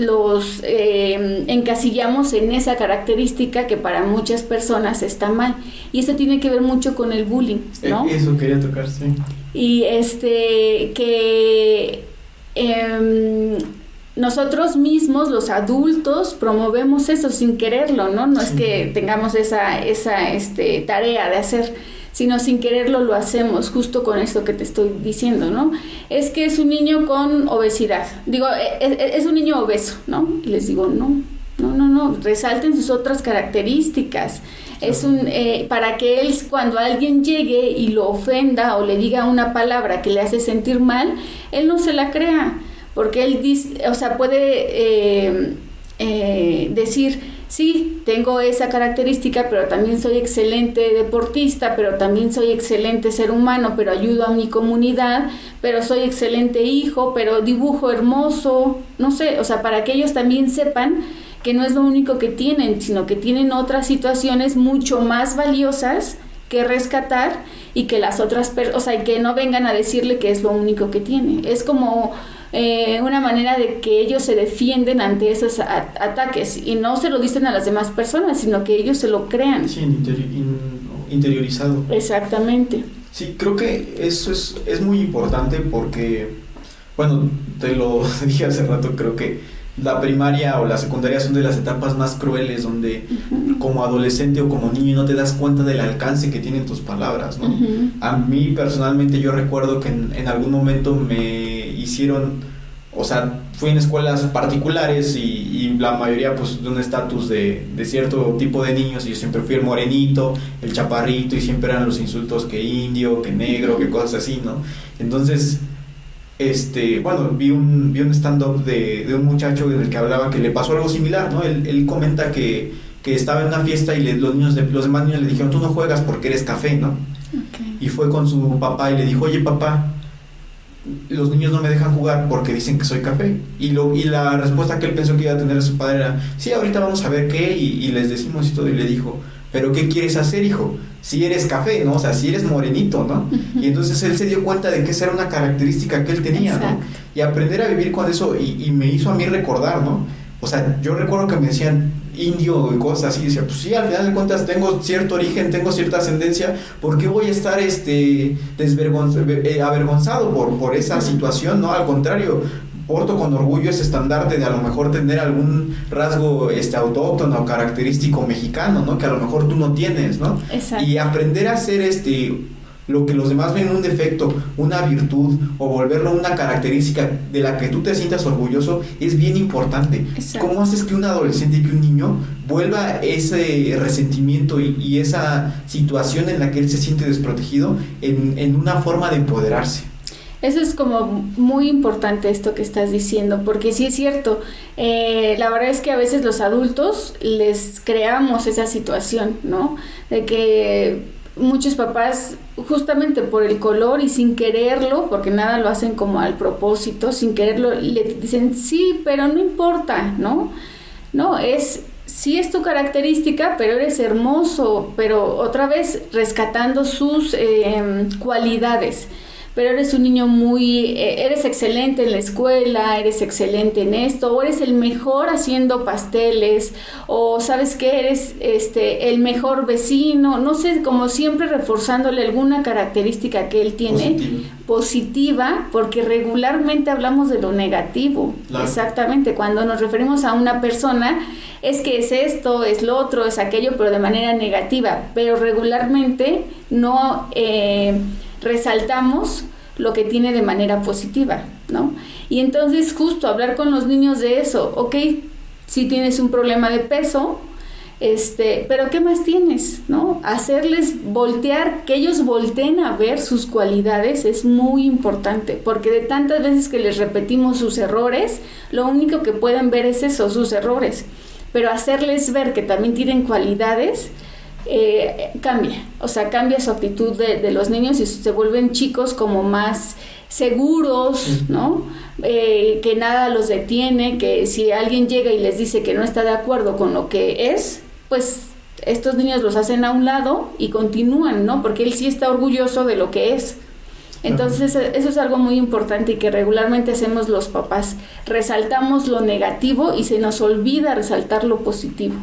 encasillamos en esa característica que para muchas personas está mal. Y eso tiene que ver mucho con el bullying, ¿no? Eso quería tocar, sí. Y nosotros mismos, los adultos, promovemos eso sin quererlo, ¿no? No es que tengamos esa tarea de hacer, sino sin quererlo lo hacemos, justo con esto que te estoy diciendo, ¿no? Es que es un niño con obesidad. Digo, es un niño obeso, ¿no? Y les digo, no, resalten sus otras características. Es para que él, cuando alguien llegue y lo ofenda o le diga una palabra que le hace sentir mal, él no se la crea. Porque él dice, o sea, puede decir, sí, tengo esa característica, pero también soy excelente deportista, pero también soy excelente ser humano, pero ayudo a mi comunidad, pero soy excelente hijo, pero dibujo hermoso, no sé, o sea, para que ellos también sepan que no es lo único que tienen, sino que tienen otras situaciones mucho más valiosas que rescatar y que las otras o sea, y que no vengan a decirle que es lo único que tiene. Es como una manera de que ellos se defienden ante esos ataques y no se lo dicen a las demás personas, sino que ellos se lo crean. Sí, interiorizado. Exactamente. Sí, creo que eso es muy importante porque, bueno, te lo dije hace rato, creo que la primaria o la secundaria son de las etapas más crueles donde como adolescente o como niño no te das cuenta del alcance que tienen tus palabras, ¿no? A mí personalmente yo recuerdo que en algún momento me hicieron, o sea, fui en escuelas particulares y la mayoría pues de un estatus de cierto tipo de niños, y yo siempre fui el morenito, el chaparrito, y siempre eran los insultos que indio, que negro, que cosas así, ¿no? Entonces bueno, vi un stand-up de un muchacho en el que hablaba que le pasó algo similar, ¿no? Él comenta que estaba en una fiesta y los demás niños le dijeron, tú no juegas porque eres café, ¿no? Okay. Y fue con su papá y le dijo, oye papá, los niños no me dejan jugar porque dicen que soy café. Y la respuesta que él pensó que iba a tener a su padre era, sí, ahorita vamos a ver qué, y les decimos y todo. Y le dijo, pero ¿qué quieres hacer, hijo? Si eres café, ¿no? O sea, si eres morenito, ¿no? Y entonces él se dio cuenta de que esa era una característica que él tenía, ¿no? Y aprender a vivir con eso, y me hizo a mí recordar, ¿no? O sea, yo recuerdo que me decían indio y cosas así, y decía, pues sí, al final de cuentas tengo cierto origen, tengo cierta ascendencia, ¿por qué voy a estar avergonzado por esa situación, ¿no? Al contrario, porto con orgullo ese estandarte de a lo mejor tener algún rasgo autóctono o característico mexicano, ¿no? Que a lo mejor tú no tienes, ¿no? Exacto. Y aprender a hacer lo que los demás ven un defecto, una virtud, o volverlo una característica de la que tú te sientas orgulloso, es bien importante. Exacto. ¿Cómo haces que un adolescente y que un niño vuelva ese resentimiento y esa situación en la que él se siente desprotegido en una forma de empoderarse? Eso es como muy importante esto que estás diciendo, porque sí es cierto, la verdad es que a veces los adultos les creamos esa situación, ¿no? De que muchos papás, justamente por el color y sin quererlo, porque nada lo hacen como al propósito, sin quererlo, le dicen, sí, pero no importa, ¿no? No, sí es tu característica, pero eres hermoso, pero otra vez rescatando sus cualidades. Pero eres un niño eres excelente en la escuela, eres excelente en esto, o eres el mejor haciendo pasteles, o sabes que eres el mejor vecino, no sé, como siempre reforzándole alguna característica que él tiene positiva, porque regularmente hablamos de lo negativo. Claro. Exactamente, cuando nos referimos a una persona, es que es esto, es lo otro, es aquello, pero de manera negativa, pero regularmente no resaltamos lo que tiene de manera positiva, ¿no? Y entonces justo hablar con los niños de eso, ok, si tienes un problema de peso, pero ¿qué más tienes, no? Hacerles voltear, que ellos volteen a ver sus cualidades es muy importante, porque de tantas veces que les repetimos sus errores, lo único que pueden ver es eso, sus errores, pero hacerles ver que también tienen cualidades, cambia su actitud de los niños y se vuelven chicos como más seguros, ¿no? Que nada los detiene, que si alguien llega y les dice que no está de acuerdo con lo que es, pues estos niños los hacen a un lado y continúan, ¿no? Porque él sí está orgulloso de lo que es. Entonces eso es algo muy importante y que regularmente hacemos los papás, resaltamos lo negativo y se nos olvida resaltar lo positivo.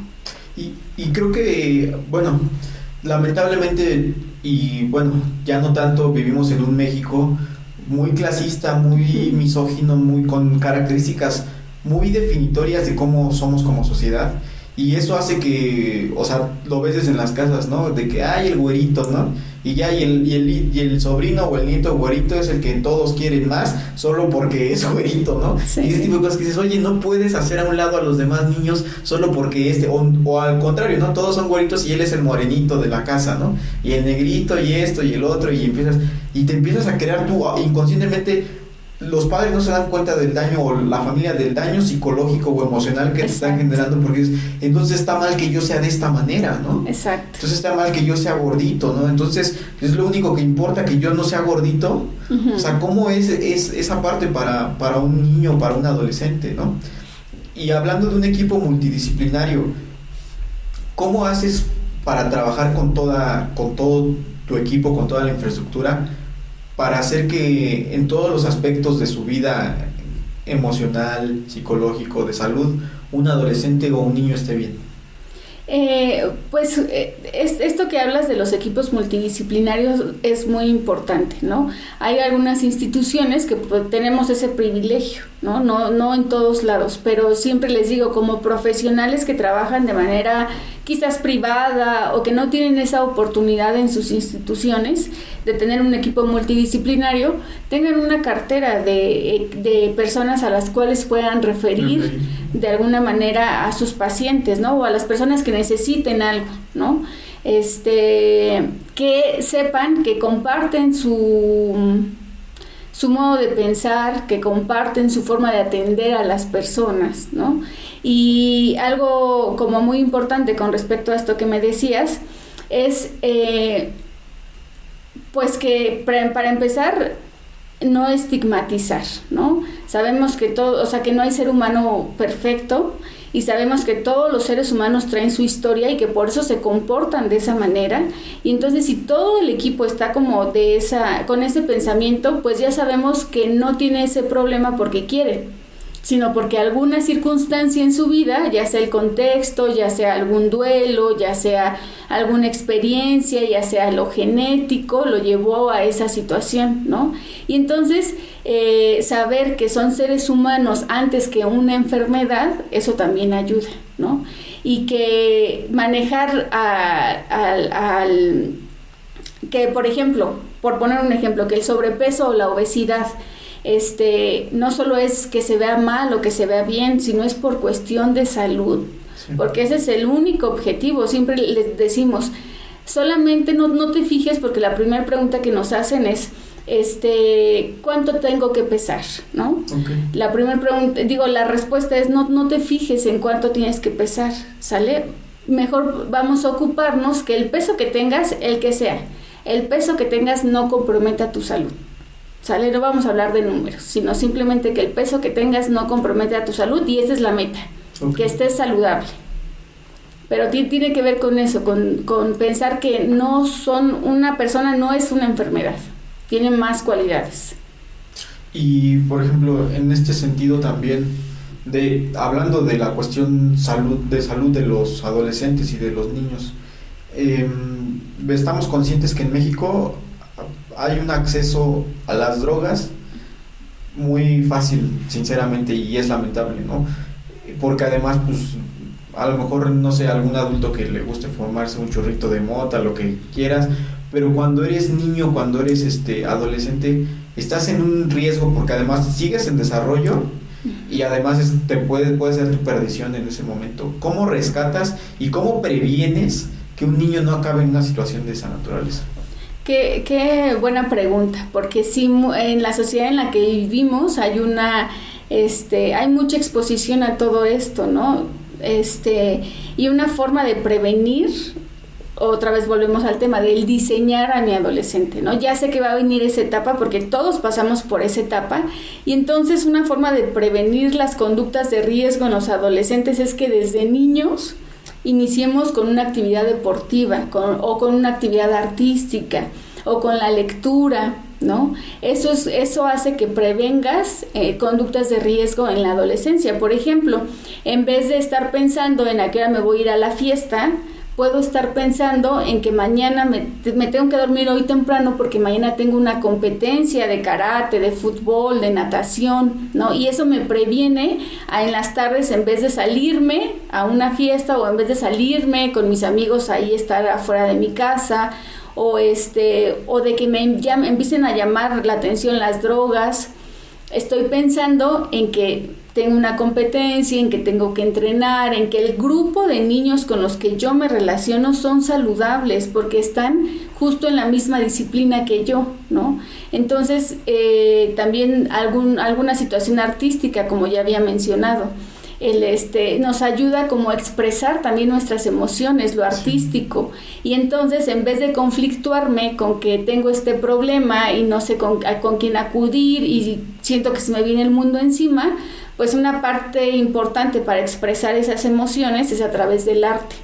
Y creo que, bueno, lamentablemente, y bueno, ya no tanto, vivimos en un México muy clasista, muy misógino, muy con características muy definitorias de cómo somos como sociedad. Y eso hace que, o sea, lo ves en las casas, ¿no? De que hay el güerito, ¿no? Y ya, y el sobrino o el nieto güerito es el que todos quieren más, solo porque es güerito, ¿no? Sí. Y ese tipo de cosas que dices, oye, no puedes hacer a un lado a los demás niños solo porque o al contrario, ¿no? Todos son güeritos y él es el morenito de la casa, ¿no? Y el negrito y esto y el otro, y te empiezas a crear tú inconscientemente. Los padres no se dan cuenta del daño, o la familia del daño psicológico o emocional que te están generando, porque entonces está mal que yo sea de esta manera, ¿no? Exacto. Entonces está mal que yo sea gordito, ¿no? Entonces es lo único que importa, que yo no sea gordito. O sea, ¿cómo es esa parte para un niño, para un adolescente, ¿no? Y hablando de un equipo multidisciplinario, ¿cómo haces para trabajar con todo tu equipo, con toda la infraestructura, para hacer que en todos los aspectos de su vida emocional, psicológico, de salud, un adolescente o un niño esté bien? Esto que hablas de los equipos multidisciplinarios es muy importante, ¿no? Hay algunas instituciones que tenemos ese privilegio, ¿no? No en todos lados, pero siempre les digo, como profesionales que trabajan de manera quizás privada o que no tienen esa oportunidad en sus instituciones de tener un equipo multidisciplinario, tengan una cartera de personas a las cuales puedan referir de alguna manera a sus pacientes, ¿no? O a las personas que necesiten algo, ¿no? Que sepan que comparten su modo de pensar, que comparten su forma de atender a las personas, ¿no? Y algo como muy importante con respecto a esto que me decías es pues que para empezar, no estigmatizar, ¿no? Sabemos que que no hay ser humano perfecto y sabemos que todos los seres humanos traen su historia y que por eso se comportan de esa manera, y entonces si todo el equipo está como con ese pensamiento, pues ya sabemos que no tiene ese problema porque quiere, sino porque alguna circunstancia en su vida, ya sea el contexto, ya sea algún duelo, ya sea alguna experiencia, ya sea lo genético, lo llevó a esa situación, ¿no? Y entonces saber que son seres humanos antes que una enfermedad, eso también ayuda, ¿no? Y que manejar que, por ejemplo, por poner un ejemplo, que el sobrepeso o la obesidad no solo es que se vea mal o que se vea bien, sino es por cuestión de salud, sí. Porque ese es el único objetivo. Siempre les decimos, solamente no te fijes, porque la primera pregunta que nos hacen es ¿cuánto tengo que pesar? ¿No? Okay. La primera pregunta, la respuesta es no te fijes en cuánto tienes que pesar, ¿sale? Mejor vamos a ocuparnos que el peso que tengas, el que sea, el peso que tengas no comprometa tu salud. ¿Sale? No vamos a hablar de números, sino simplemente que el peso que tengas no compromete a tu salud, y esa es la meta, okay. Que estés saludable. Pero tiene que ver con eso, con pensar que una persona no es una enfermedad, tiene más cualidades. Y por ejemplo, en este sentido también, hablando de la cuestión de salud de los adolescentes y de los niños, estamos conscientes que en México hay un acceso a las drogas muy fácil, sinceramente, y es lamentable, ¿no? Porque además, pues, a lo mejor, no sé, algún adulto que le guste formarse un chorrito de mota, lo que quieras, pero cuando eres niño, cuando eres adolescente, estás en un riesgo, porque además sigues en desarrollo y además puede ser tu perdición en ese momento. ¿Cómo rescatas y cómo previenes que un niño no acabe en una situación de esa naturaleza? Qué buena pregunta, porque sí, en la sociedad en la que vivimos hay hay mucha exposición a todo esto, ¿no? Y una forma de prevenir, otra vez volvemos al tema del diseñar a mi adolescente, ¿no? Ya sé que va a venir esa etapa porque todos pasamos por esa etapa, y entonces una forma de prevenir las conductas de riesgo en los adolescentes es que desde niños iniciemos con una actividad deportiva o con una actividad artística o con la lectura, ¿no? Eso hace que prevengas conductas de riesgo en la adolescencia. Por ejemplo, en vez de estar pensando en a qué hora me voy a ir a la fiesta, puedo estar pensando en que mañana me tengo que dormir hoy temprano porque mañana tengo una competencia de karate, de fútbol, de natación, ¿no? Y eso me previene en las tardes, en vez de salirme a una fiesta o en vez de salirme con mis amigos ahí estar afuera de mi casa, o de que me empiecen a llamar la atención las drogas. Estoy pensando en que tengo una competencia, en que tengo que entrenar, en que el grupo de niños con los que yo me relaciono son saludables porque están justo en la misma disciplina que yo, ¿no? Entonces, también alguna situación artística, como ya había mencionado, nos ayuda como a expresar también nuestras emociones, lo artístico, y entonces en vez de conflictuarme con que tengo este problema y no sé con quién acudir y siento que se me viene el mundo encima, pues una parte importante para expresar esas emociones es a través del arte.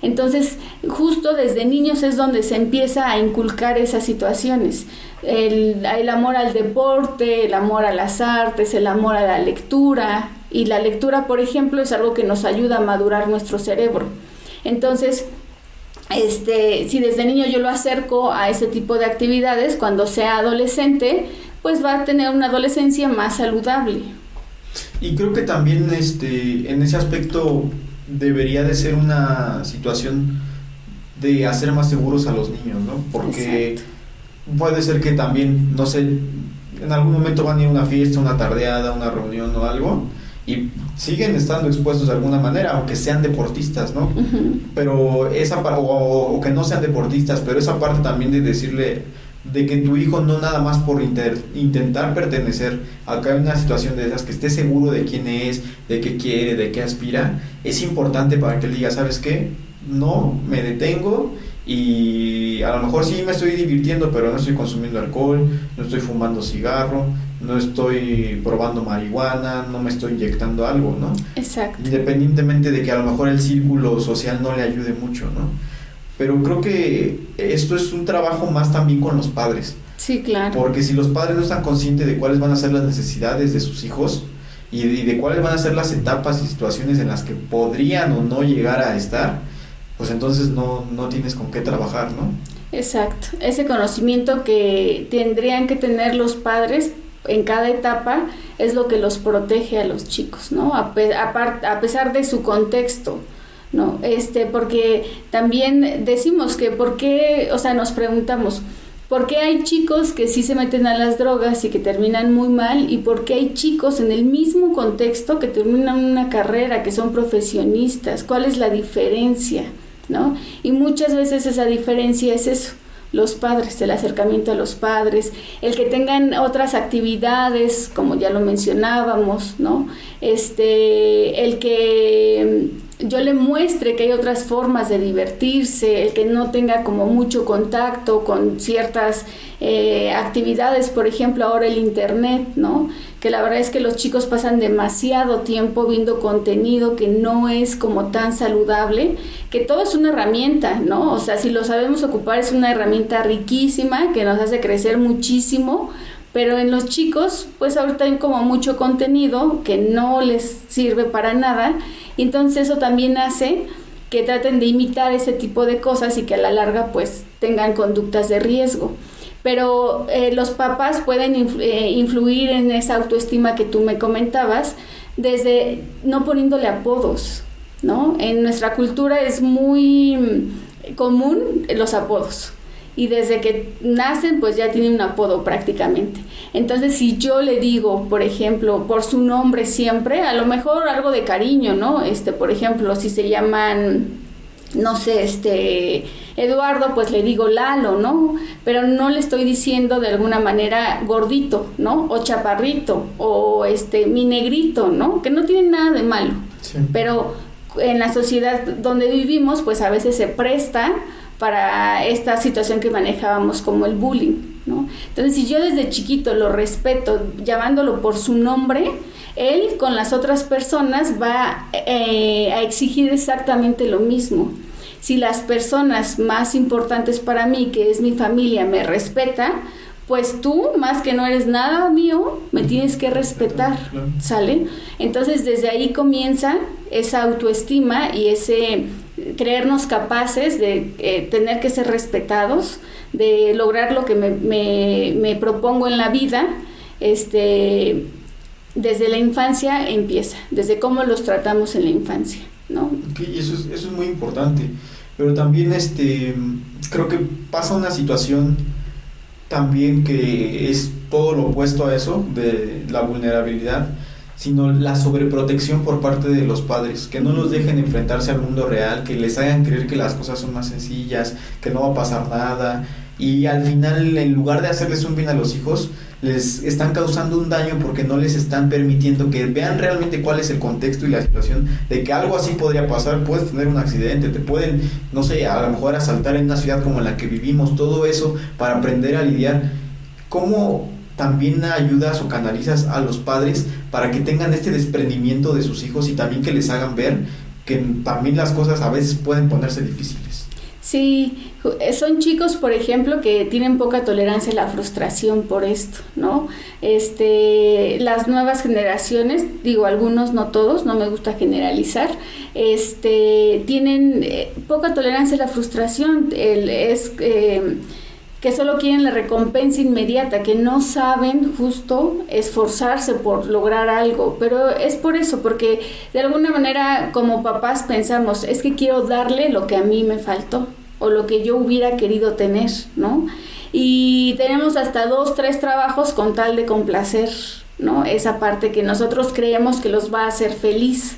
Entonces, justo desde niños es donde se empieza a inculcar esas situaciones. El amor al deporte, el amor a las artes, el amor a la lectura. Y la lectura, por ejemplo, es algo que nos ayuda a madurar nuestro cerebro. Entonces, si desde niño yo lo acerco a ese tipo de actividades, cuando sea adolescente, pues va a tener una adolescencia más saludable. Y creo que también en ese aspecto debería de ser una situación de hacer más seguros a los niños, ¿no? Porque exacto, puede ser que también, no sé, en algún momento van a ir a una fiesta, una tardeada, una reunión o algo, y siguen estando expuestos de alguna manera, aunque sean deportistas, ¿no? Uh-huh. Pero esa parte, o que no sean deportistas, pero esa parte también de decirle de que tu hijo no nada más por intentar pertenecer, acá hay una situación de esas, que esté seguro de quién es, de qué quiere, de qué aspira, es importante para que él diga, ¿sabes qué? No, me detengo y a lo mejor sí me estoy divirtiendo, pero no estoy consumiendo alcohol, no estoy fumando cigarro, no estoy probando marihuana, no me estoy inyectando algo, ¿no? Exacto. Independientemente de que a lo mejor el círculo social no le ayude mucho, ¿no? Pero creo que esto es un trabajo más también con los padres. Sí, claro. Porque si los padres no están conscientes de cuáles van a ser las necesidades de sus hijos y de cuáles van a ser las etapas y situaciones en las que podrían o no llegar a estar, pues entonces no tienes con qué trabajar, ¿no? Exacto. Ese conocimiento que tendrían que tener los padres en cada etapa es lo que los protege a los chicos, ¿no? A pesar de su contexto, ¿no? Porque también decimos que nos preguntamos, ¿por qué hay chicos que sí se meten a las drogas y que terminan muy mal? ¿Y por qué hay chicos en el mismo contexto que terminan una carrera, que son profesionistas? ¿Cuál es la diferencia, ¿no? Y muchas veces esa diferencia es eso, los padres, el acercamiento a los padres, el que tengan otras actividades, como ya lo mencionábamos, ¿no? El que yo le muestre que hay otras formas de divertirse, el que no tenga como mucho contacto con ciertas actividades, por ejemplo ahora el internet, ¿no? Que la verdad es que los chicos pasan demasiado tiempo viendo contenido que no es como tan saludable, que todo es una herramienta, ¿no? O sea, si lo sabemos ocupar es una herramienta riquísima que nos hace crecer muchísimo, pero en los chicos pues ahorita hay como mucho contenido que no les sirve para nada, y entonces eso también hace que traten de imitar ese tipo de cosas y que a la larga pues tengan conductas de riesgo. Pero los papás pueden influir en esa autoestima que tú me comentabas, desde no poniéndole apodos, ¿no? En nuestra cultura es muy común los apodos, y desde que nacen pues ya tienen un apodo prácticamente. Entonces si yo le digo, por ejemplo, por su nombre siempre, a lo mejor algo de cariño, ¿no? Por ejemplo, si se llaman, no sé, Eduardo, pues le digo Lalo, ¿no? Pero no le estoy diciendo de alguna manera gordito, ¿no? O chaparrito, o mi negrito, ¿no? Que no tiene nada de malo. Sí. Pero en la sociedad donde vivimos, pues a veces se presta para esta situación que manejábamos como el bullying, ¿no? Entonces, si yo desde chiquito lo respeto llamándolo por su nombre, él con las otras personas va a exigir exactamente lo mismo. Si las personas más importantes para mí, que es mi familia, me respeta, pues tú, más que no eres nada mío, me tienes que respetar, ¿sale? Entonces, desde ahí comienza esa autoestima y ese creernos capaces de tener que ser respetados, de lograr lo que me propongo en la vida. Desde la infancia empieza, desde cómo los tratamos en la infancia, ¿no? Okay, eso es muy importante, pero también creo que pasa una situación también que es todo lo opuesto a eso, de la vulnerabilidad, sino la sobreprotección por parte de los padres, que no los dejen enfrentarse al mundo real, que les hagan creer que las cosas son más sencillas, que no va a pasar nada, y al final, en lugar de hacerles un bien a los hijos, les están causando un daño porque no les están permitiendo que vean realmente cuál es el contexto y la situación de que algo así podría pasar. Puedes tener un accidente, te pueden, no sé, a lo mejor asaltar en una ciudad como la que vivimos, todo eso para aprender a lidiar. ¿Cómo también ayudas o canalizas a los padres para que tengan este desprendimiento de sus hijos y también que les hagan ver que también las cosas a veces pueden ponerse difíciles. Sí, son chicos, por ejemplo, que tienen poca tolerancia a la frustración por esto, ¿no? Las nuevas generaciones, digo algunos, no todos, no me gusta generalizar, tienen poca tolerancia a la frustración, que solo quieren la recompensa inmediata, que no saben justo esforzarse por lograr algo, pero es por eso, porque de alguna manera como papás pensamos, es que quiero darle lo que a mí me faltó, o lo que yo hubiera querido tener, ¿no? Y tenemos hasta 2, 3 trabajos con tal de complacer, ¿no? Esa parte que nosotros creemos que los va a hacer feliz.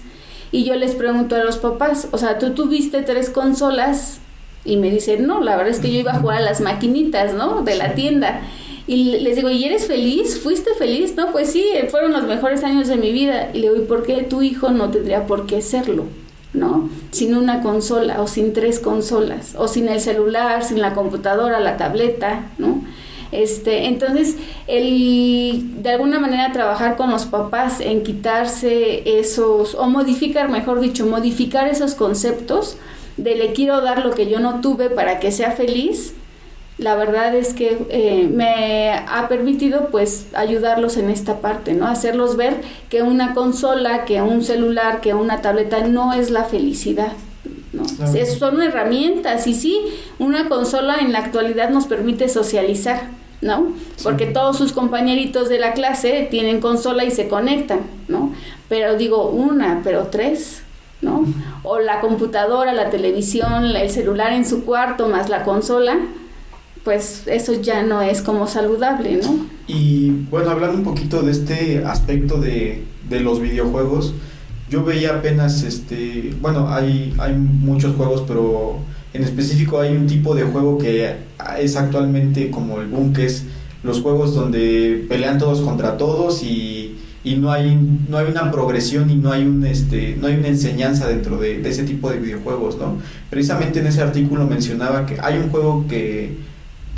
Y yo les pregunto a los papás, o sea, tú tuviste 3 consolas, y me dicen, no, la verdad es que yo iba a jugar a las maquinitas, ¿no? De la tienda. Y les digo, ¿y eres feliz? ¿Fuiste feliz? No, pues sí, fueron los mejores años de mi vida. Y le digo, ¿y por qué tu hijo no tendría por qué serlo? ¿No? Sin una consola, o sin 3 consolas, o sin el celular, sin la computadora, la tableta, ¿no? Entonces, de alguna manera trabajar con los papás en quitarse esos, o modificar esos conceptos de le quiero dar lo que yo no tuve para que sea feliz, la verdad es que me ha permitido pues ayudarlos en esta parte, ¿no? Hacerlos ver que una consola, que un celular, que una tableta no es la felicidad, ¿no? Claro. Son herramientas y sí, una consola en la actualidad nos permite socializar, ¿no? Porque todos sus compañeritos de la clase tienen consola y se conectan, ¿no? Pero digo pero 3... ¿no? O la computadora, la televisión, el celular en su cuarto más la consola, pues eso ya no es como saludable, ¿no? Y bueno, hablando un poquito de este aspecto de los videojuegos, yo veía apenas, hay muchos juegos, pero en específico hay un tipo de juego que es actualmente como el boom, que es los juegos donde pelean todos contra todos y no hay una progresión y no hay una enseñanza dentro de ese tipo de videojuegos, ¿no? Precisamente en ese artículo mencionaba que hay un juego que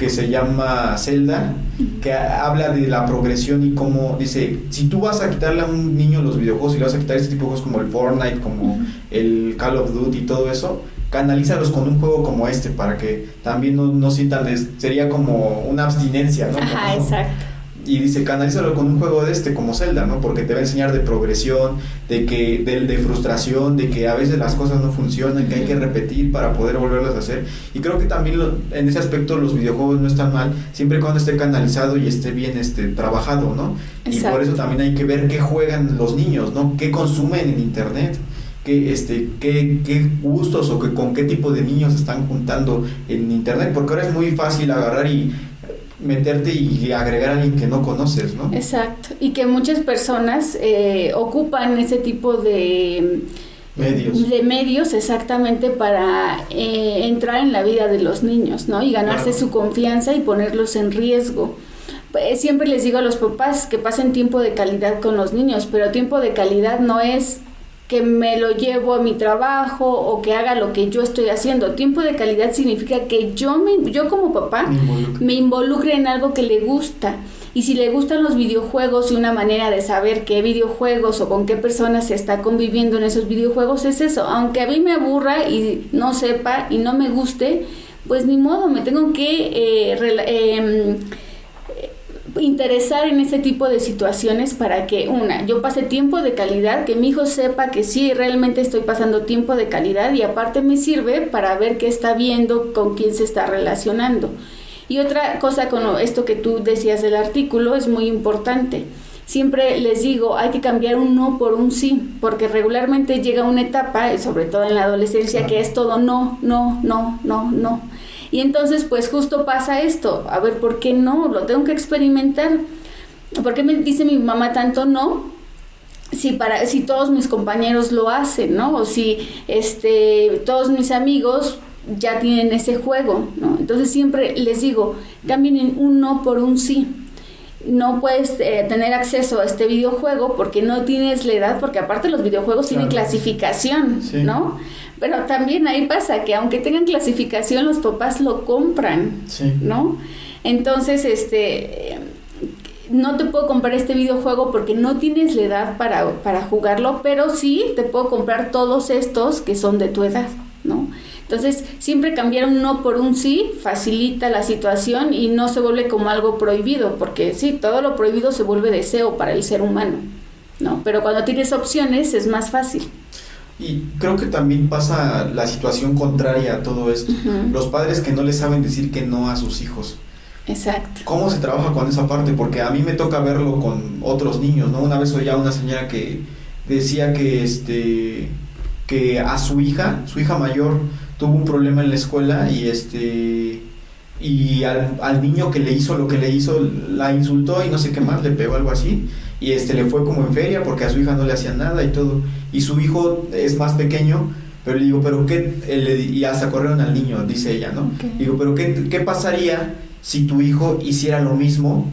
se llama Zelda, que habla de la progresión y cómo dice, si tú vas a quitarle a un niño los videojuegos y le vas a quitar este tipo de juegos como el Fortnite, como el Call of Duty y todo eso, canalízalos con un juego como para que también no sientan, sería como una abstinencia, ¿no? Ajá, exacto. Y dice, canalízalo con un juego como Zelda, ¿no? Porque te va a enseñar de progresión, de frustración, de que a veces las cosas no funcionan, que hay que repetir para poder volverlas a hacer. Y creo que también en ese aspecto los videojuegos no están mal, siempre y cuando esté canalizado y esté bien trabajado, ¿no? Exacto. Y por eso también hay que ver qué juegan los niños, ¿no? Qué consumen en internet, qué gustos o con qué tipo de niños están juntando en internet, porque ahora es muy fácil agarrar y meterte y agregar a alguien que no conoces, ¿no? Exacto, y que muchas personas ocupan ese tipo de medios exactamente para entrar en la vida de los niños, ¿no? Y ganarse su confianza y ponerlos en riesgo. Siempre les digo a los papás que pasen tiempo de calidad con los niños, pero tiempo de calidad no es que me lo llevo a mi trabajo o que haga lo que yo estoy haciendo. Tiempo de calidad significa que yo como papá me involucre en algo que le gusta. Y si le gustan los videojuegos y una manera de saber qué videojuegos o con qué personas se está conviviendo en esos videojuegos es eso. Aunque a mí me aburra y no sepa y no me guste, pues ni modo, me tengo que interesar en ese tipo de situaciones para que yo pase tiempo de calidad, que mi hijo sepa que sí, realmente estoy pasando tiempo de calidad y aparte me sirve para ver qué está viendo, con quién se está relacionando. Y otra cosa con esto que tú decías del artículo es muy importante. Siempre les digo, hay que cambiar un no por un sí, porque regularmente llega una etapa, sobre todo en la adolescencia, que es todo no. Y entonces pues justo pasa esto, a ver, ¿por qué no? Lo tengo que experimentar. ¿Por qué me dice mi mamá tanto no? Si todos mis compañeros lo hacen, ¿no? O si todos mis amigos ya tienen ese juego, ¿no? Entonces siempre les digo, cambien un no por un sí. No puedes tener acceso a este videojuego porque no tienes la edad, porque aparte los videojuegos tienen clasificación, sí, ¿no? Pero también ahí pasa que aunque tengan clasificación, los papás lo compran, sí, ¿no? Entonces, no te puedo comprar este videojuego porque no tienes la edad para jugarlo, pero sí te puedo comprar todos estos que son de tu edad, ¿no? Entonces, siempre cambiar un no por un sí facilita la situación y no se vuelve como algo prohibido, porque sí, todo lo prohibido se vuelve deseo para el ser humano, ¿no? Pero cuando tienes opciones es más fácil. Y creo que también pasa la situación contraria a todo esto. Uh-huh. Los padres que no les saben decir que no a sus hijos. Exacto. ¿Cómo se trabaja con esa parte? Porque a mí me toca verlo con otros niños, ¿no? Una vez oía una señora que decía que a su hija mayor tuvo un problema en la escuela y al niño que le hizo lo que le hizo, la insultó y no sé qué más, le pegó algo así, y le fue como en feria porque a su hija no le hacían nada y todo, y su hijo es más pequeño, pero le digo, pero qué, y hasta corrieron al niño, dice ella, ¿no? Okay. Digo, pero qué pasaría si tu hijo hiciera lo mismo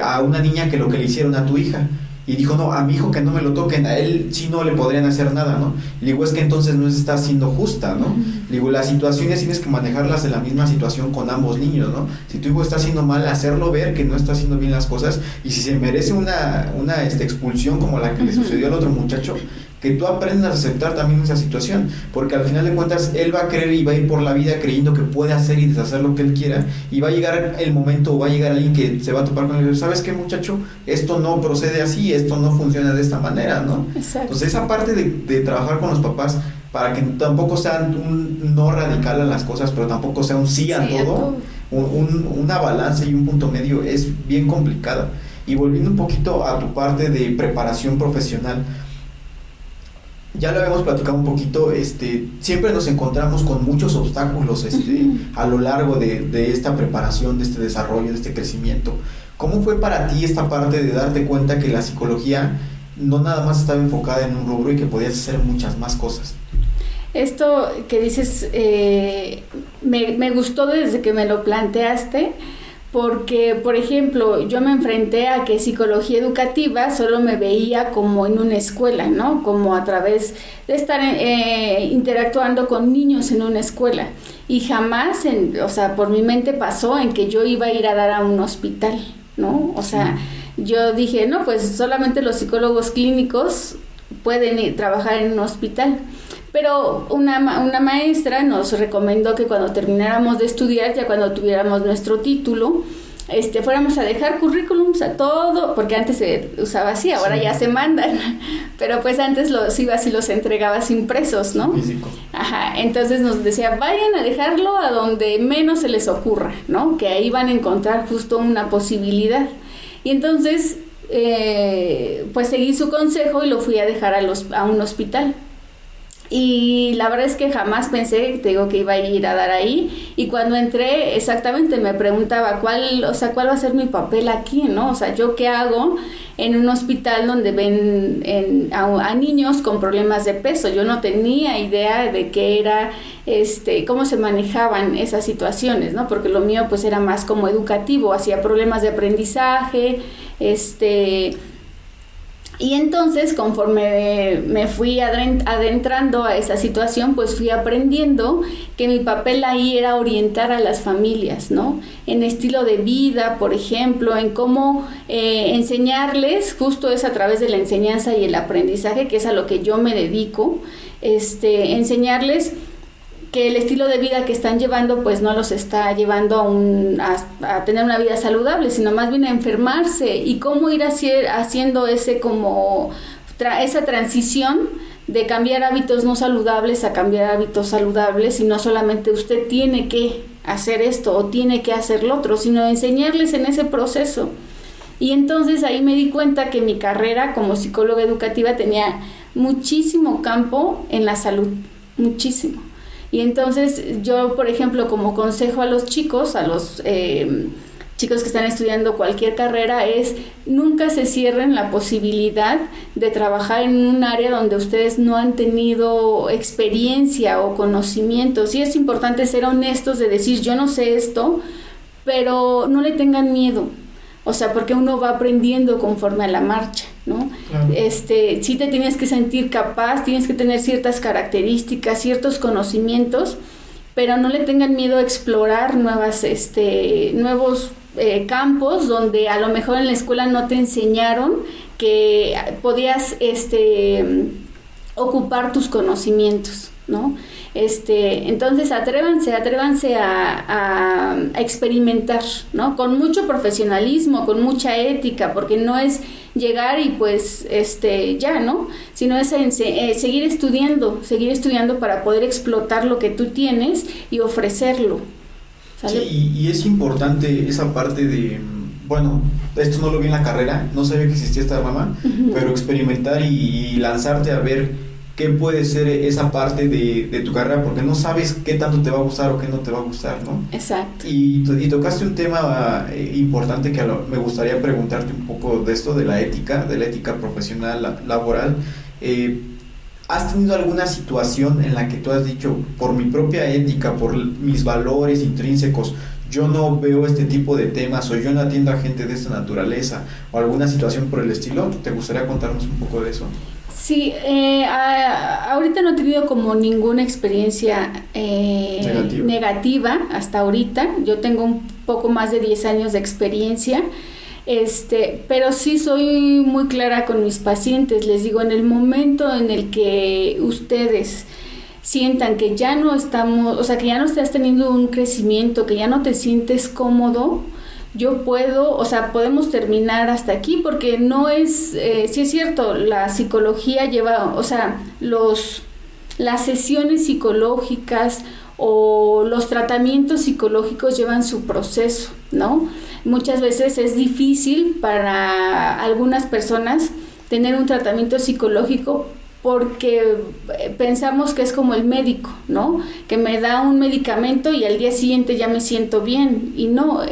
a una niña que lo que le hicieron a tu hija? Y dijo, no, a mi hijo que no me lo toquen, a él sí no le podrían hacer nada, ¿no? Le digo, es que entonces no se está siendo justa, ¿no? Le digo, las situaciones tienes que manejarlas en la misma situación con ambos niños, ¿no? Si tu hijo está haciendo mal, hacerlo ver que no está haciendo bien las cosas, y si se merece una expulsión como la que le sucedió al otro muchacho, que tú aprendas a aceptar también esa situación, porque al final de cuentas él va a querer y va a ir por la vida creyendo que puede hacer y deshacer lo que él quiera, y va a llegar el momento, o va a llegar alguien que se va a topar con él y dice, ¿sabes qué, muchacho? Esto no procede así, esto no funciona de esta manera, ¿no? Exacto. Entonces esa parte de trabajar con los papás para que tampoco sea un no radical a las cosas, pero tampoco sea un sí a todo, una balanza y un punto medio es bien complicada. Y volviendo un poquito a tu parte de preparación profesional, ya lo habíamos platicado un poquito, siempre nos encontramos con muchos obstáculos a lo largo de esta preparación, de este desarrollo, de este crecimiento. ¿Cómo fue para ti esta parte de darte cuenta que la psicología no nada más estaba enfocada en un rubro y que podías hacer muchas más cosas? Esto que dices me gustó desde que me lo planteaste, porque, por ejemplo, yo me enfrenté a que psicología educativa solo me veía como en una escuela, ¿no? Como a través de estar interactuando con niños en una escuela. Y jamás, por mi mente pasó en que yo iba a ir a dar a un hospital, ¿no? O sea, yo dije, no, pues solamente los psicólogos clínicos pueden trabajar en un hospital. Pero una maestra nos recomendó que cuando termináramos de estudiar, ya cuando tuviéramos nuestro título, fuéramos a dejar currículums a todo, porque antes se usaba así, ahora ya se mandan, pero pues antes los ibas y los entregabas impresos, ¿no? Físico. Ajá, entonces nos decía, vayan a dejarlo a donde menos se les ocurra, ¿no? Que ahí van a encontrar justo una posibilidad. Y entonces, pues seguí su consejo y lo fui a dejar a un hospital. Y la verdad es que jamás pensé, te digo, que iba a ir a dar ahí, y cuando entré exactamente me preguntaba cuál va a ser mi papel aquí, ¿no? O sea, ¿yo qué hago en un hospital donde ven a niños con problemas de peso? Yo no tenía idea de qué era, cómo se manejaban esas situaciones, ¿no? Porque lo mío pues era más como educativo, hacía problemas de aprendizaje, y entonces, conforme me fui adentrando a esa situación, pues fui aprendiendo que mi papel ahí era orientar a las familias, ¿no? En estilo de vida, por ejemplo, en cómo enseñarles, justo es a través de la enseñanza y el aprendizaje, que es a lo que yo me dedico, enseñarles que el estilo de vida que están llevando pues no los está llevando a tener una vida saludable, sino más bien a enfermarse, y cómo ir haciendo esa transición de cambiar hábitos no saludables a cambiar hábitos saludables, y no solamente usted tiene que hacer esto o tiene que hacer lo otro, sino enseñarles en ese proceso. Y entonces ahí me di cuenta que mi carrera como psicóloga educativa tenía muchísimo campo en la salud, muchísimo. Y entonces yo, por ejemplo, como consejo a los chicos, chicos que están estudiando cualquier carrera, es nunca se cierren la posibilidad de trabajar en un área donde ustedes no han tenido experiencia o conocimiento. Sí es importante ser honestos de decir, yo no sé esto, pero no le tengan miedo. O sea, porque uno va aprendiendo conforme a la marcha, ¿no? Claro. Sí te tienes que sentir capaz, tienes que tener ciertas características, ciertos conocimientos, pero no le tengan miedo a explorar nuevos campos donde a lo mejor en la escuela no te enseñaron que podías ocupar tus conocimientos, ¿no? Entonces atrévanse a experimentar, ¿no? Con mucho profesionalismo, con mucha ética, porque no es llegar y pues ya, ¿no? Sino es seguir estudiando para poder explotar lo que tú tienes y ofrecerlo, ¿sale? Sí, y es importante esa parte de, bueno, esto no lo vi en la carrera, no sabía que existía esta rama, pero experimentar y lanzarte a ver qué puede ser esa parte de tu carrera, porque no sabes qué tanto te va a gustar o qué no te va a gustar, ¿no? Exacto. Y tocaste un tema importante que me gustaría preguntarte un poco de esto, de la ética profesional, laboral. ¿Has tenido alguna situación en la que tú has dicho, por mi propia ética, por mis valores intrínsecos, yo no veo este tipo de temas, o yo no atiendo a gente de esta naturaleza, o alguna situación por el estilo? ¿Te gustaría contarnos un poco de eso? Sí, ahorita no he tenido como ninguna experiencia negativa hasta ahorita. Yo tengo un poco más de 10 años de experiencia, pero sí soy muy clara con mis pacientes. Les digo, en el momento en el que ustedes sientan que ya no estamos, o sea, que ya no estás teniendo un crecimiento, que ya no te sientes cómodo, podemos terminar hasta aquí, porque no es, sí es cierto, la psicología lleva, o sea, las sesiones psicológicas o los tratamientos psicológicos llevan su proceso, ¿no? Muchas veces es difícil para algunas personas tener un tratamiento psicológico porque pensamos que es como el médico, ¿no? Que me da un medicamento y al día siguiente ya me siento bien, y no,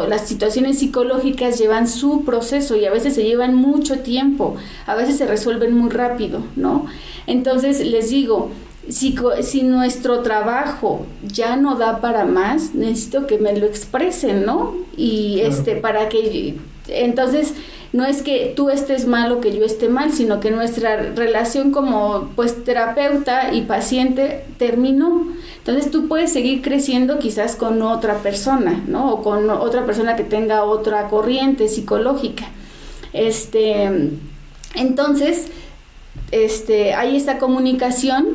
las situaciones psicológicas llevan su proceso y a veces se llevan mucho tiempo, a veces se resuelven muy rápido, ¿no? Entonces les digo, si nuestro trabajo ya no da para más, necesito que me lo expresen, ¿no? Y claro. Para que entonces no es que tú estés mal o que yo esté mal, sino que nuestra relación como pues terapeuta y paciente terminó. Entonces tú puedes seguir creciendo quizás con otra persona, ¿no? O con otra persona que tenga otra corriente psicológica. Entonces, hay esta comunicación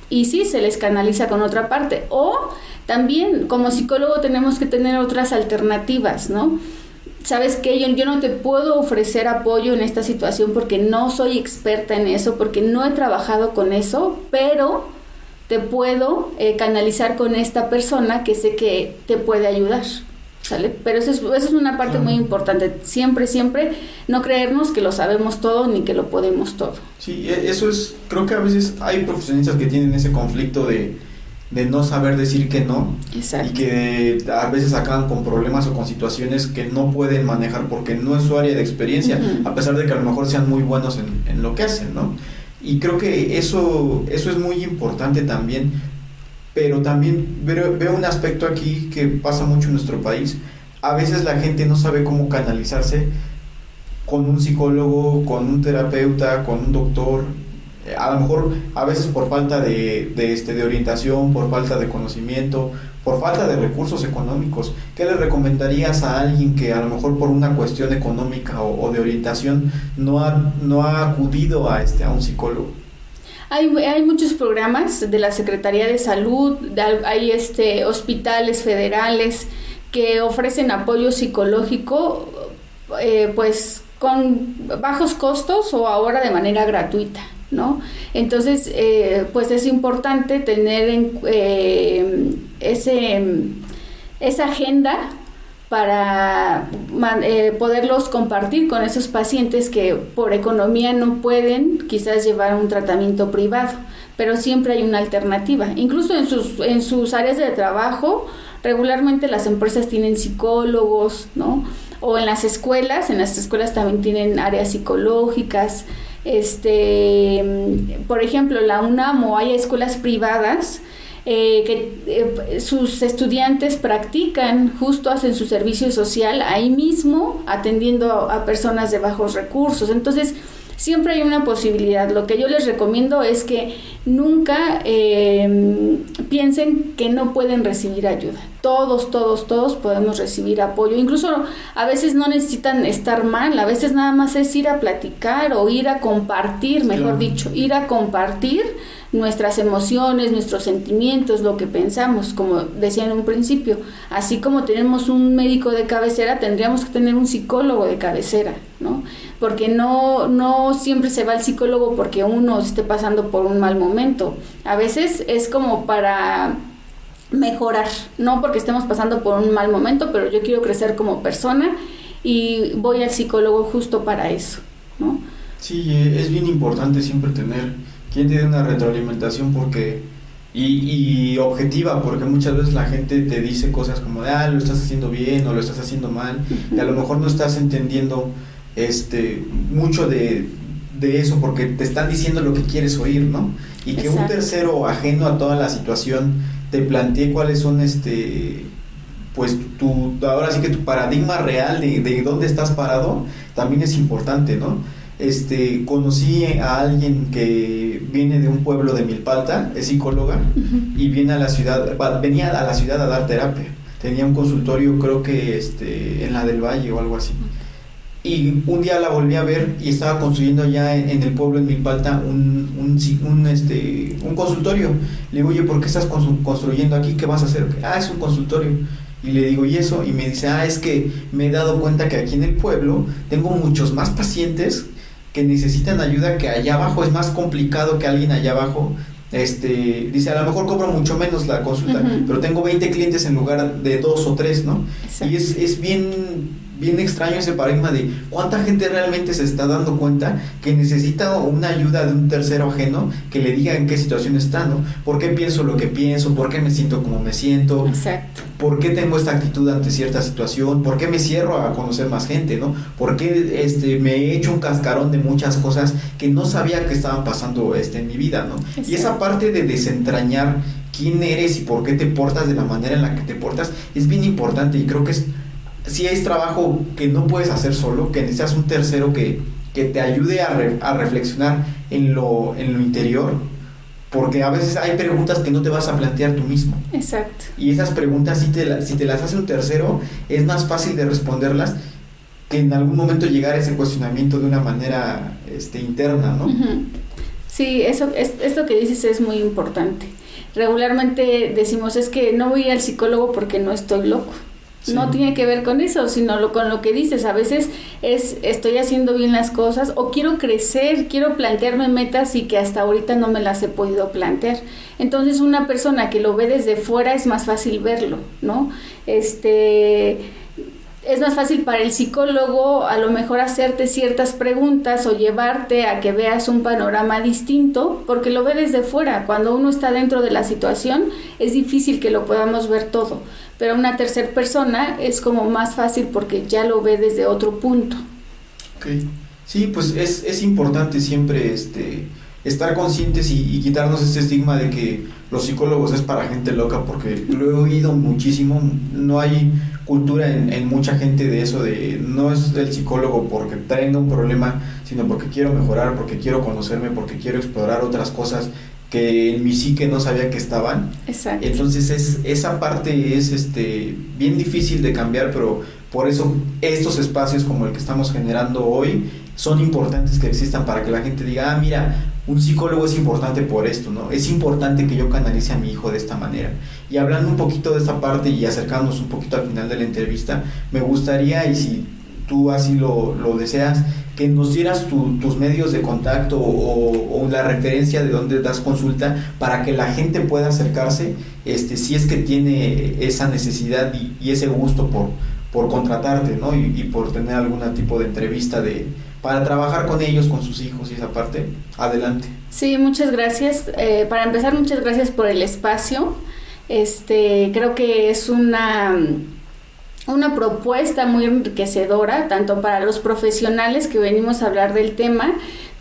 y sí, se les canaliza con otra parte. O también como psicólogo tenemos que tener otras alternativas, ¿no? ¿Sabes qué? Yo no te puedo ofrecer apoyo en esta situación porque no soy experta en eso, porque no he trabajado con eso, pero te puedo canalizar con esta persona que sé que te puede ayudar, ¿sale? Pero eso es una parte muy importante. Siempre no creernos que lo sabemos todo ni que lo podemos todo. Sí, eso es, creo que a veces hay profesionistas que tienen ese conflicto de no saber decir que no. Exacto. Y que a veces acaban con problemas o con situaciones que no pueden manejar porque no es su área de experiencia, a pesar de que a lo mejor sean muy buenos en lo que hacen, ¿no? Y creo que eso es muy importante también, pero también veo un aspecto aquí que pasa mucho en nuestro país. A veces la gente no sabe cómo canalizarse con un psicólogo, con un terapeuta, con un doctor. A lo mejor a veces por falta de orientación, por falta de conocimiento, por falta de recursos económicos. ¿Qué le recomendarías a alguien que a lo mejor por una cuestión económica o de orientación no ha acudido a un psicólogo? Hay muchos programas de la Secretaría de Salud, hay hospitales federales que ofrecen apoyo psicológico pues con bajos costos o ahora de manera gratuita, ¿no? Entonces, pues es importante tener esa agenda para poderlos compartir con esos pacientes que por economía no pueden quizás llevar un tratamiento privado, pero siempre hay una alternativa. Incluso en sus áreas de trabajo, regularmente las empresas tienen psicólogos, ¿no? O en las escuelas también tienen áreas psicológicas. Por ejemplo, la UNAM, o hay escuelas privadas que sus estudiantes practican, justo hacen su servicio social ahí mismo, atendiendo a personas de bajos recursos. Entonces, Siempre hay una posibilidad. Lo que yo les recomiendo es que nunca piensen que no pueden recibir ayuda. Todos podemos recibir apoyo. Incluso a veces no necesitan estar mal, a veces nada más es ir a platicar o ir a compartir, mejor dicho, ir a compartir nuestras emociones, nuestros sentimientos, lo que pensamos, como decía en un principio. Así como tenemos un médico de cabecera, tendríamos que tener un psicólogo de cabecera, ¿no? Porque no siempre se va al psicólogo porque uno esté pasando por un mal momento. A veces es como para mejorar, no porque estemos pasando por un mal momento, pero yo quiero crecer como persona y voy al psicólogo justo para eso, ¿no? Sí, es bien importante siempre tener quien te dé una retroalimentación porque y objetiva, porque muchas veces la gente te dice cosas como de, lo estás haciendo bien o lo estás haciendo mal, y a lo mejor no estás entendiendo mucho de eso porque te están diciendo lo que quieres oír, ¿no? Y que un tercero ajeno a toda la situación te plantee cuáles son pues ahora sí que tu paradigma real de dónde estás parado también es importante, ¿no? Conocí a alguien que viene de un pueblo de Milpalta, es psicóloga, y venía a la ciudad a dar terapia. Tenía un consultorio, creo que en la del Valle o algo así. Y un día la volví a ver y estaba construyendo ya en el pueblo de Milpalta un consultorio. Le digo, oye, ¿por qué estás construyendo aquí? ¿Qué vas a hacer? Es un consultorio. Y le digo, ¿y eso? Y me dice, es que me he dado cuenta que aquí en el pueblo tengo muchos más pacientes que necesitan ayuda, que allá abajo es más complicado que alguien allá abajo. Dice, a lo mejor cobro mucho menos la consulta, pero tengo 20 clientes en lugar de 2 o 3, ¿no? Exacto. Y es bien extraño ese paradigma de cuánta gente realmente se está dando cuenta que necesita una ayuda de un tercero ajeno que le diga en qué situación está, ¿no? ¿Por qué pienso lo que pienso? ¿Por qué me siento como me siento? Exacto. ¿Por qué tengo esta actitud ante cierta situación? ¿Por qué me cierro a conocer más gente, ¿no? ¿Por qué me he hecho un cascarón de muchas cosas que no sabía que estaban pasando en mi vida, ¿no? Exacto. Y esa parte de desentrañar quién eres y por qué te portas de la manera en la que te portas es bien importante, y creo que si es trabajo que no puedes hacer solo, que necesitas un tercero que te ayude a reflexionar en lo interior, porque a veces hay preguntas que no te vas a plantear tú mismo. Exacto. Y esas preguntas, si te las hace un tercero, es más fácil de responderlas que en algún momento llegar a ese cuestionamiento de una manera interna, ¿no? Sí, esto que dices es muy importante. Regularmente decimos, es que no voy al psicólogo porque no estoy loco. Sí. No tiene que ver con eso, sino con lo que dices. A veces estoy haciendo bien las cosas o quiero crecer, quiero plantearme metas y que hasta ahorita no me las he podido plantear. Entonces una persona que lo ve desde fuera es más fácil verlo, ¿no? Es más fácil para el psicólogo a lo mejor hacerte ciertas preguntas o llevarte a que veas un panorama distinto porque lo ve desde fuera. Cuando uno está dentro de la situación es difícil que lo podamos ver todo, pero una tercera persona es como más fácil porque ya lo ve desde otro punto. Okay. Sí, pues es importante siempre estar conscientes y quitarnos ese estigma de que los psicólogos es para gente loca, porque lo he oído muchísimo. No hay cultura en mucha gente de eso, de no es el psicólogo porque tenga un problema, sino porque quiero mejorar, porque quiero conocerme, porque quiero explorar otras cosas que en mi psique no sabía que estaban. Exacto. Entonces esa parte es bien difícil de cambiar, pero por eso estos espacios como el que estamos generando hoy son importantes que existan, para que la gente diga, mira, un psicólogo es importante por esto, ¿no? Es importante que yo canalice a mi hijo de esta manera. Y hablando un poquito de esta parte y acercándonos un poquito al final de la entrevista, me gustaría, y si tú así lo deseas, que nos dieras tus medios de contacto o la referencia de donde das consulta, para que la gente pueda acercarse, si es que tiene esa necesidad y ese gusto por contratarte, ¿no? Y por tener algún tipo de entrevista para trabajar con ellos, con sus hijos y esa parte. Adelante. Sí, muchas gracias. Para empezar, muchas gracias por el espacio. Creo que es una propuesta muy enriquecedora, tanto para los profesionales que venimos a hablar del tema,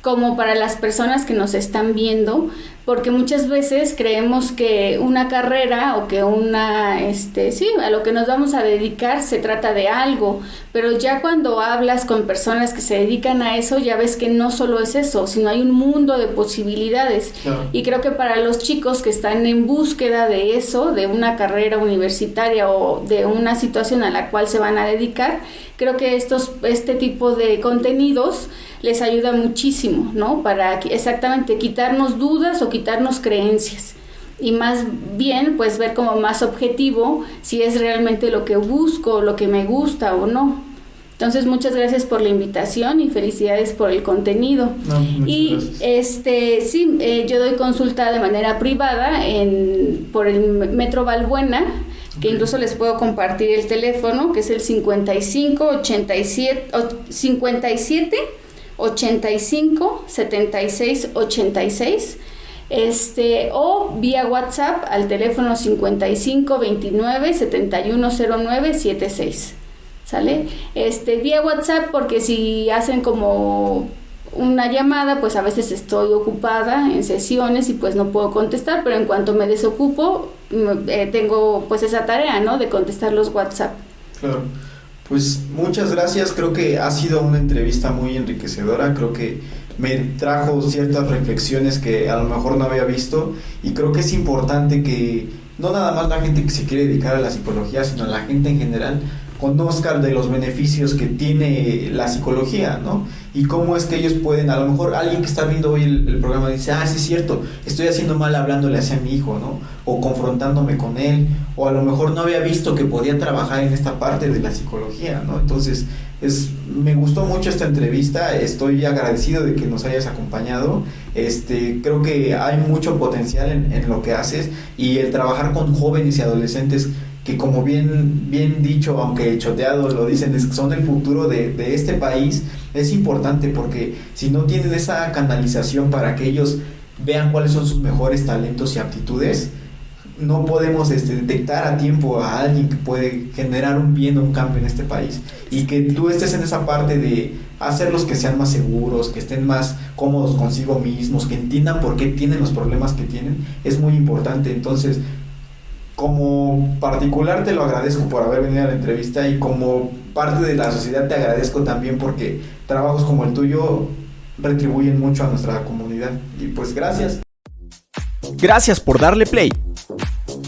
como para las personas que nos están viendo, porque muchas veces creemos que una carrera o que a lo que nos vamos a dedicar se trata de algo, pero ya cuando hablas con personas que se dedican a eso, ya ves que no solo es eso, sino hay un mundo de posibilidades. Claro. Y creo que para los chicos que están en búsqueda de eso, de una carrera universitaria o de una situación a la cual se van a dedicar, creo que este tipo de contenidos les ayuda muchísimo, ¿no? Para exactamente quitarnos dudas o quitarnos creencias y más bien pues ver como más objetivo si es realmente lo que busco, lo que me gusta o no. Entonces muchas gracias por la invitación y felicidades por el contenido. Yo doy consulta de manera privada por el Metro Balbuena, que incluso les puedo compartir el teléfono, que es el 55 87 85 76 86, o vía WhatsApp al teléfono 55 29 71 09 76. ¿Sale? Vía WhatsApp, porque si hacen como una llamada, pues a veces estoy ocupada en sesiones y pues no puedo contestar, pero en cuanto me desocupo, tengo pues esa tarea, ¿no? De contestar los WhatsApp. Claro. Pues muchas gracias, creo que ha sido una entrevista muy enriquecedora, creo que me trajo ciertas reflexiones que a lo mejor no había visto, y creo que es importante que no nada más la gente que se quiere dedicar a la psicología, sino la gente en general conozcan de los beneficios que tiene la psicología, ¿no? Y cómo es que ellos pueden, a lo mejor alguien que está viendo hoy el programa dice, sí es cierto, estoy haciendo mal hablándole hacia mi hijo, ¿no? O confrontándome con él, o a lo mejor no había visto que podía trabajar en esta parte de la psicología, ¿no? Entonces, me gustó mucho esta entrevista, estoy agradecido de que nos hayas acompañado, creo que hay mucho potencial en lo que haces, y el trabajar con jóvenes y adolescentes que, como bien dicho, aunque choteado lo dicen, son el futuro de este país, es importante, porque si no tienen esa canalización para que ellos vean cuáles son sus mejores talentos y aptitudes, no podemos detectar a tiempo a alguien que puede generar un bien o un cambio en este país. Y que tú estés en esa parte de hacerlos que sean más seguros, que estén más cómodos consigo mismos, que entiendan por qué tienen los problemas que tienen, es muy importante. Entonces, como particular te lo agradezco por haber venido a la entrevista, y como parte de la sociedad te agradezco también, porque trabajos como el tuyo retribuyen mucho a nuestra comunidad. Y pues gracias. Gracias por darle play.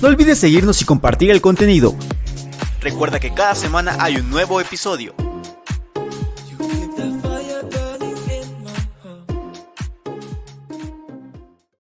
No olvides seguirnos y compartir el contenido. Recuerda que cada semana hay un nuevo episodio.